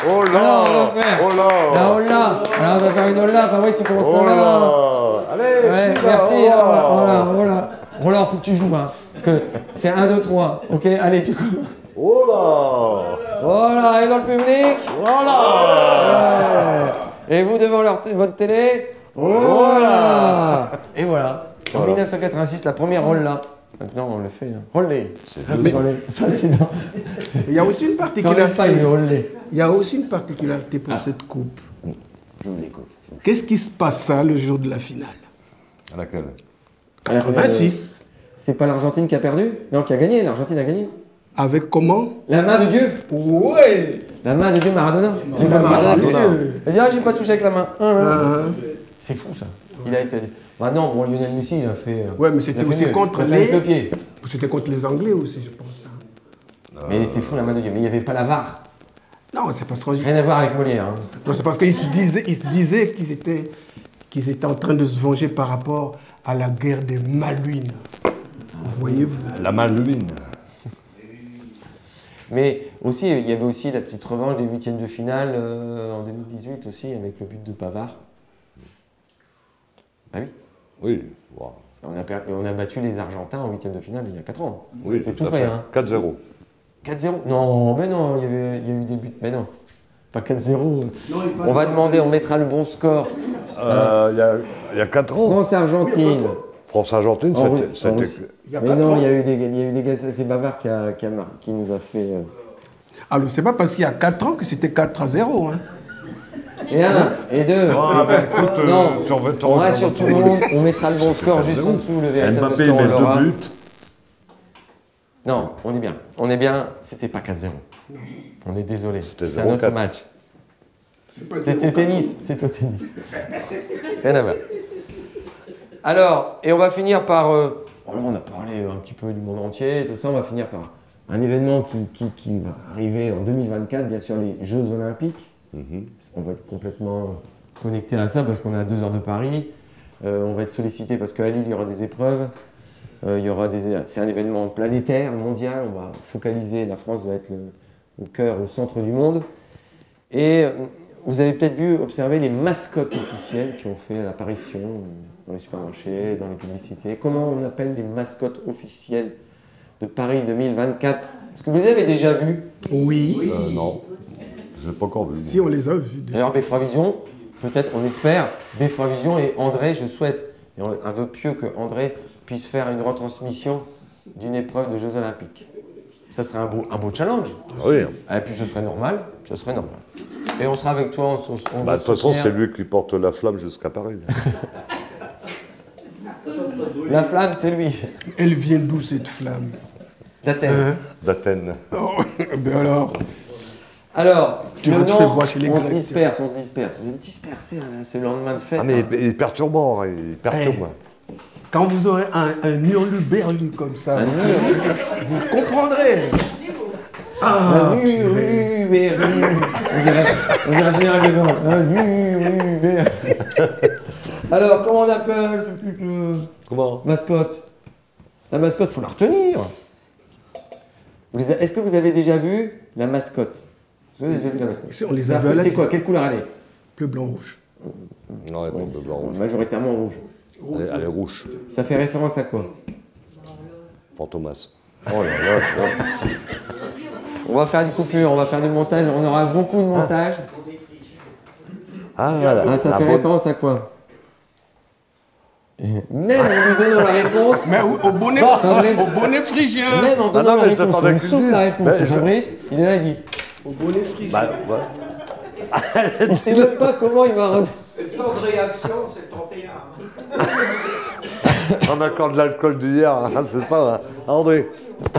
[SPEAKER 5] Hola.
[SPEAKER 3] La Ola. Alors on va faire une Ola, enfin oui, tu commences
[SPEAKER 5] Hola. Allez,
[SPEAKER 3] ouais, merci. Hola, faut que tu joues, hein. Parce que c'est 1, 2, 3. Ok, allez, tu commences.
[SPEAKER 5] Hola.
[SPEAKER 3] Voilà, et dans le public.
[SPEAKER 5] Voilà.
[SPEAKER 3] Ouais. Et vous devant votre télé. Voilà. Et voilà. En 1986, la première rolla. Maintenant, on le fait. Rollé. Ça, c'est rollé. Ça, c'est dans...
[SPEAKER 6] Il y a aussi une
[SPEAKER 3] C'est en
[SPEAKER 6] particularité.
[SPEAKER 3] Espagne, le rollé.
[SPEAKER 6] Il y a aussi une particularité pour cette coupe.
[SPEAKER 3] Je vous écoute.
[SPEAKER 6] Qu'est-ce qui se passa le jour de la finale?
[SPEAKER 5] À laquelle?
[SPEAKER 6] 86.
[SPEAKER 3] C'est pas l'Argentine qui a perdu? Non, qui a gagné. L'Argentine a gagné.
[SPEAKER 6] Avec comment?
[SPEAKER 3] La main de Dieu.
[SPEAKER 6] Ouais.
[SPEAKER 3] La main de Dieu Maradona. C'est
[SPEAKER 6] La
[SPEAKER 3] pas
[SPEAKER 6] main
[SPEAKER 3] Maradona
[SPEAKER 6] de
[SPEAKER 3] qui
[SPEAKER 6] Dieu.
[SPEAKER 3] il dit, ah, j'ai pas touché avec la main.
[SPEAKER 6] Ah.
[SPEAKER 3] C'est fou, ça. Il a été... Bah non, bon, Lionel Messi, il a fait...
[SPEAKER 6] Ouais, mais c'était aussi contre
[SPEAKER 3] il a fait avec le pied.
[SPEAKER 6] C'était contre les Anglais aussi, je pense.
[SPEAKER 3] Mais c'est fou, la main de Dieu. Mais il n'y avait pas la VAR.
[SPEAKER 6] Non, c'est parce que...
[SPEAKER 3] Rien à voir avec Molière. Hein.
[SPEAKER 6] Non, c'est parce qu'ils se disaient qu'ils étaient en train de se venger par rapport à la guerre des Malouines. Voyez-vous?
[SPEAKER 5] La Malouine.
[SPEAKER 3] Mais aussi, il y avait aussi la petite revanche des huitièmes de finale en 2018 aussi, avec le but de Pavard. Ah oui.
[SPEAKER 5] Oui. Wow.
[SPEAKER 3] On a battu les Argentins en huitième de finale il y a 4 ans.
[SPEAKER 5] Oui,
[SPEAKER 3] c'est tout frais. Hein.
[SPEAKER 5] 4-0.
[SPEAKER 3] 4-0? Non, mais non, il y a eu des buts. Mais non, pas 4-0. On va demander, on mettra le bon score.
[SPEAKER 5] Il y a 4 ans.
[SPEAKER 3] France-Argentine.
[SPEAKER 5] France-Argentine, c'était...
[SPEAKER 3] Mais non, il y a eu des gars, c'est Bavard qui nous a fait...
[SPEAKER 6] Alors, c'est pas parce qu'il y a 4 ans que c'était 4-0. Hein.
[SPEAKER 3] Et un, et deux.
[SPEAKER 5] Ah, ben, écoute,
[SPEAKER 3] non, on rassure tout le monde, on mettra le bon score juste en dessous, le véritable
[SPEAKER 5] Mbappé
[SPEAKER 3] score, on
[SPEAKER 5] met
[SPEAKER 3] l'aura.
[SPEAKER 5] 2 buts.
[SPEAKER 3] Non, on est bien. On est bien, c'était pas 4-0. On est désolé. C'était un
[SPEAKER 5] 0-4.
[SPEAKER 3] autre match. C'était tennis. C'était au tennis. Rien à voir. Alors, et on va finir par... voilà, on a parlé un petit peu du monde entier et tout ça. On va finir par un événement qui va arriver en 2024, bien sûr, les Jeux Olympiques. On va être complètement connecté à ça parce qu'on est à 2 heures de Paris. On va être sollicité parce qu'à Lille, il y aura des épreuves. C'est un événement planétaire, mondial. On va focaliser, la France va être au cœur, au centre du monde. Et vous avez peut-être observé les mascottes officielles qui ont fait l'apparition dans les supermarchés, dans les publicités. Comment on appelle les mascottes officielles de Paris 2024? Est-ce que vous les avez déjà vues?
[SPEAKER 6] Oui.
[SPEAKER 5] Non, je n'ai pas encore vu.
[SPEAKER 6] Si, on les a vus.
[SPEAKER 3] D'ailleurs, Beffravision, peut-être, on espère, Beffravision et André, je souhaite, et un vœu pieux que André puisse faire une retransmission d'une épreuve de Jeux Olympiques. Ça serait un beau challenge.
[SPEAKER 5] Oui.
[SPEAKER 3] Et puis ce serait normal. Et on sera avec toi.
[SPEAKER 5] De toute façon, c'est lui qui porte la flamme jusqu'à Paris.
[SPEAKER 3] La flamme, c'est lui.
[SPEAKER 6] Elle vient d'où cette flamme?
[SPEAKER 3] D'Athènes.
[SPEAKER 5] D'Athènes.
[SPEAKER 6] Oh, ben
[SPEAKER 3] alors,
[SPEAKER 6] tu fais voir chez les
[SPEAKER 3] on
[SPEAKER 6] Grecs.
[SPEAKER 3] se disperse. Vous êtes dispersés là, ce lendemain de fête.
[SPEAKER 5] Ah, mais il est perturbant. Il perturbe.
[SPEAKER 6] Quand vous aurez un hurluberlu comme ça, vous comprendrez.
[SPEAKER 3] Ah, hurluberlu. On dirait Général de Gaulle. Un hurluberlu. Alors, comment on appelle
[SPEAKER 5] Comment?
[SPEAKER 3] Mascotte. La mascotte, il faut la retenir. Est-ce que vous avez déjà vu la mascotte? Vous avez déjà vu la mascotte?
[SPEAKER 6] Si, on les a vus.
[SPEAKER 3] C'est quoi? Quelle couleur elle est?
[SPEAKER 6] Bleu, blanc, rouge.
[SPEAKER 5] Non, elle est pas bleu, blanc, rouge.
[SPEAKER 3] Majoritairement rouge.
[SPEAKER 5] Elle est rouge.
[SPEAKER 3] Ça fait référence à quoi?
[SPEAKER 5] Fantomas.
[SPEAKER 3] Oh là là. On va faire une coupure, on va faire du montage, on aura beaucoup de montage.
[SPEAKER 5] Ah, voilà.
[SPEAKER 3] Ça fait référence à quoi? Même en lui donnant la réponse.
[SPEAKER 6] Mais au bonnet phrygien.
[SPEAKER 3] Même en donnant la réponse, on saute la réponse. Fabrice, il est là, il dit.
[SPEAKER 6] Au bonnet phrygien.
[SPEAKER 5] Bah,
[SPEAKER 3] Il ne sait même pas comment il va.
[SPEAKER 11] Le temps de réaction, c'est 31.
[SPEAKER 5] On a encore de l'alcool d'hier, hein, c'est ça, hein. André.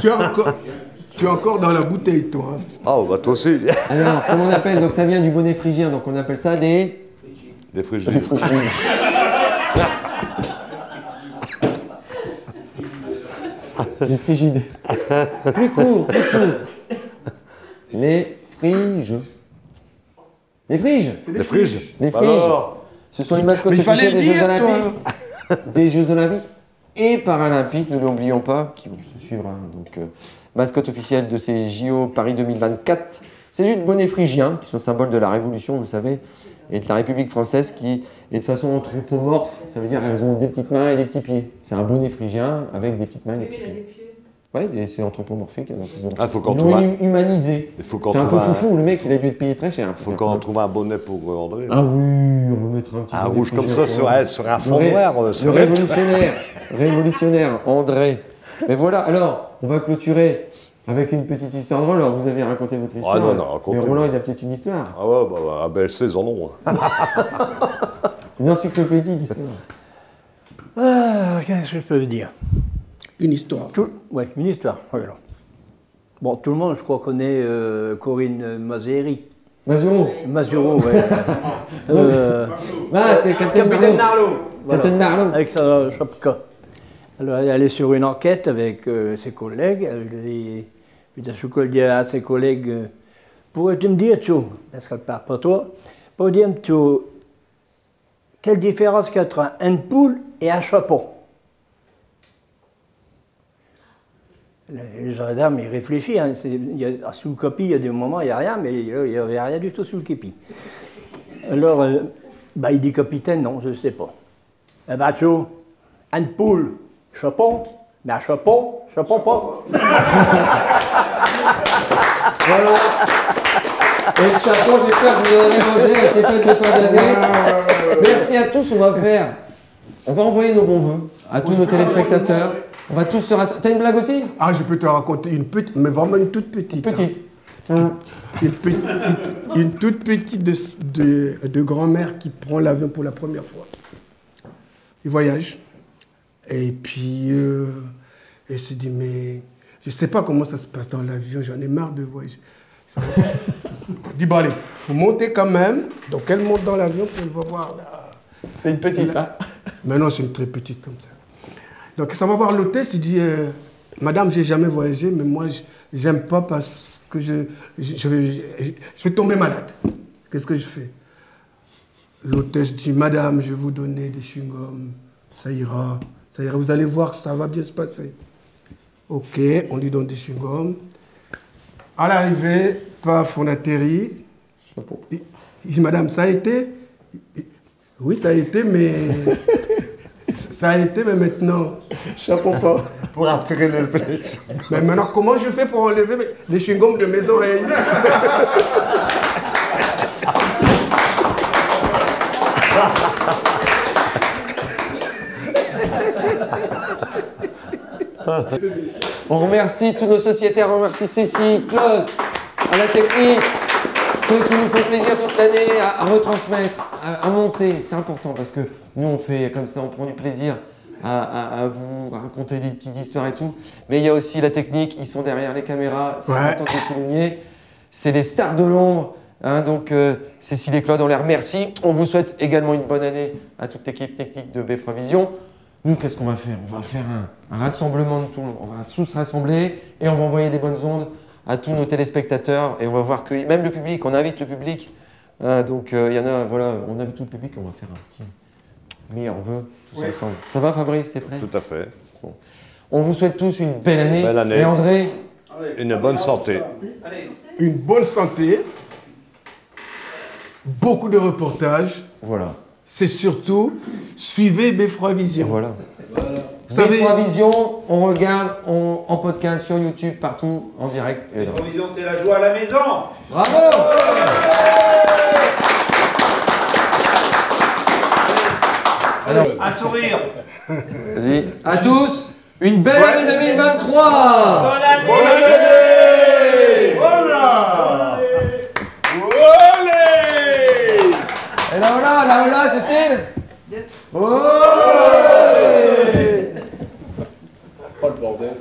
[SPEAKER 6] Tu es encore dans la bouteille, toi.
[SPEAKER 5] Ah, bah toi aussi.
[SPEAKER 3] Alors, comment on appelle? Donc ça vient du bonnet phrygien, donc on appelle ça des
[SPEAKER 5] frigides.
[SPEAKER 3] Les frigides. Plus court. Les friges. Les friges.
[SPEAKER 5] Les friges.
[SPEAKER 3] Les friges. Alors, ce sont les mascottes officielles des Jeux Olympiques. Des Jeux Olympiques et Paralympiques, ne l'oublions pas, qui vont se suivre. Hein. Donc, mascotte officielle de ces JO Paris 2024. C'est juste bonnets phrygiens, qui sont symboles de la Révolution, vous savez, et de la République française, qui est de façon anthropomorphe. Ça veut dire qu'elles ont des petites mains et des petits pieds. C'est un bonnet phrygien avec des petites mains et des petits pieds. Ouais, c'est anthropomorphique.
[SPEAKER 5] Ah, faut qu'on
[SPEAKER 3] ils
[SPEAKER 5] trouve
[SPEAKER 3] l'ont humanisé.
[SPEAKER 5] C'est un
[SPEAKER 3] peu foufou, le mec, il a dû être payé très cher.
[SPEAKER 5] Faut qu'on trouve un bonnet pour André.
[SPEAKER 3] Ah oui, on va mettre un petit
[SPEAKER 5] un rouge comme ça sur un fond noir.
[SPEAKER 3] Le révolutionnaire André. Mais voilà, alors, on va clôturer avec une petite histoire drôle. Alors, vous avez raconté votre histoire.
[SPEAKER 5] Ah non, non, racontez.
[SPEAKER 3] Mais Roland, il a peut-être une histoire.
[SPEAKER 5] Ah ouais, bah, à BLC, ils en ont.
[SPEAKER 3] Une encyclopédie d'histoire.
[SPEAKER 11] Ah, qu'est-ce que je peux dire?
[SPEAKER 6] Une histoire.
[SPEAKER 11] Oui, une histoire. Voilà. Bon, tout le monde, je crois, connaît Corinne Mazeri.
[SPEAKER 3] Mazuro.
[SPEAKER 11] Mazuro, oui.
[SPEAKER 3] C'est Captain Marlowe. Captain Marlowe.
[SPEAKER 11] Avec sa chapka. Alors, elle est sur une enquête avec ses collègues. Puis, elle dit à ses collègues, pourrais-tu me dire, Tchou, parce qu'elle ne parle pas toi, pourrais-tu me dire, Tchou, quelle différence qu'il y a entre un poule et un chapeau? Le gendarme, il réfléchit. Hein, sous le copie, il y a des moments, il n'y a rien, mais il n'y avait rien du tout sous le képi. Alors, il dit capitaine, non, je ne sais pas. Eh bien, Tchou, une poule, chapeau, mais un chapeau pas.
[SPEAKER 3] Voilà. Et le chapeau, j'espère que vous en avez mangé à ces fêtes de fin d'année. Merci à tous, on va envoyer nos bons vœux à tous nos téléspectateurs. On va tous se rassembler. T'as une blague aussi?
[SPEAKER 6] Ah, je peux te raconter une petite, mais vraiment une toute petite.
[SPEAKER 3] Petite.
[SPEAKER 6] Une toute petite de grand-mère qui prend l'avion pour la première fois. Il voyage. Et puis, elle se dit, mais je ne sais pas comment ça se passe dans l'avion, j'en ai marre de voyager. On dit, bon allez, il faut monter quand même. Donc elle monte dans l'avion, puis elle va voir là.
[SPEAKER 3] C'est une petite, hein?
[SPEAKER 6] Mais non, c'est une très petite comme ça. Donc ça va voir l'hôtesse, il dit, madame, j'ai jamais voyagé, mais moi, j'aime pas parce que je vais tomber malade. Qu'est-ce que je fais? L'hôtesse dit, madame, je vais vous donner des chewing-gums, ça ira, vous allez voir, ça va bien se passer. Ok, on lui donne des chewing-gums. À l'arrivée, paf, on atterrit. Il dit, madame, ça a été? Oui, ça a été, mais... Ça a été, mais maintenant... Chapeau pas.
[SPEAKER 5] Pour attirer les flèches.
[SPEAKER 6] Mais maintenant, comment je fais pour enlever les chewing-gums de mes oreilles?
[SPEAKER 3] On remercie tous nos sociétaires, on remercie Cécile, Claude, à la technique, ceux qui nous font plaisir toute l'année à retransmettre, à monter. C'est important parce que nous on fait comme ça, on prend du plaisir à vous raconter des petites histoires et tout. Mais il y a aussi la technique, ils sont derrière les caméras, c'est important de le souligner. C'est les stars de l'ombre. Hein, donc Cécile et Claude, on les remercie. On vous souhaite également une bonne année à toute l'équipe technique de Beffroi Vision. Nous, qu'est-ce qu'on va faire? On va faire un rassemblement de tout le monde. On va tous se rassembler et on va envoyer des bonnes ondes à tous nos téléspectateurs. Et on va voir que même le public, on invite le public. Donc il y en a, voilà, on invite tout le public. On va faire un petit meilleur vœu tous ensemble. Ça va, Fabrice, t'es prêt?
[SPEAKER 5] Tout à fait.
[SPEAKER 3] Bon. On vous souhaite tous une belle année.
[SPEAKER 5] Belle année.
[SPEAKER 3] Et André?
[SPEAKER 5] Une bonne santé.
[SPEAKER 6] Une bonne santé. Beaucoup de reportages.
[SPEAKER 3] Voilà.
[SPEAKER 6] C'est surtout, suivez Beffroi Vision.
[SPEAKER 3] Voilà.
[SPEAKER 6] Vous savez,
[SPEAKER 3] Beffroi Vision, on regarde en podcast sur YouTube, partout, en direct.
[SPEAKER 12] Beffroi Vision, c'est la joie à la maison.
[SPEAKER 3] Bravo! Alors,
[SPEAKER 12] à sourire.
[SPEAKER 3] Vas-y. À tous, une belle année 2023!
[SPEAKER 12] Bonne année!
[SPEAKER 6] Bonne année! Voilà!
[SPEAKER 3] Et là, voilà, Cécile! Oh!
[SPEAKER 9] Pas le bordel.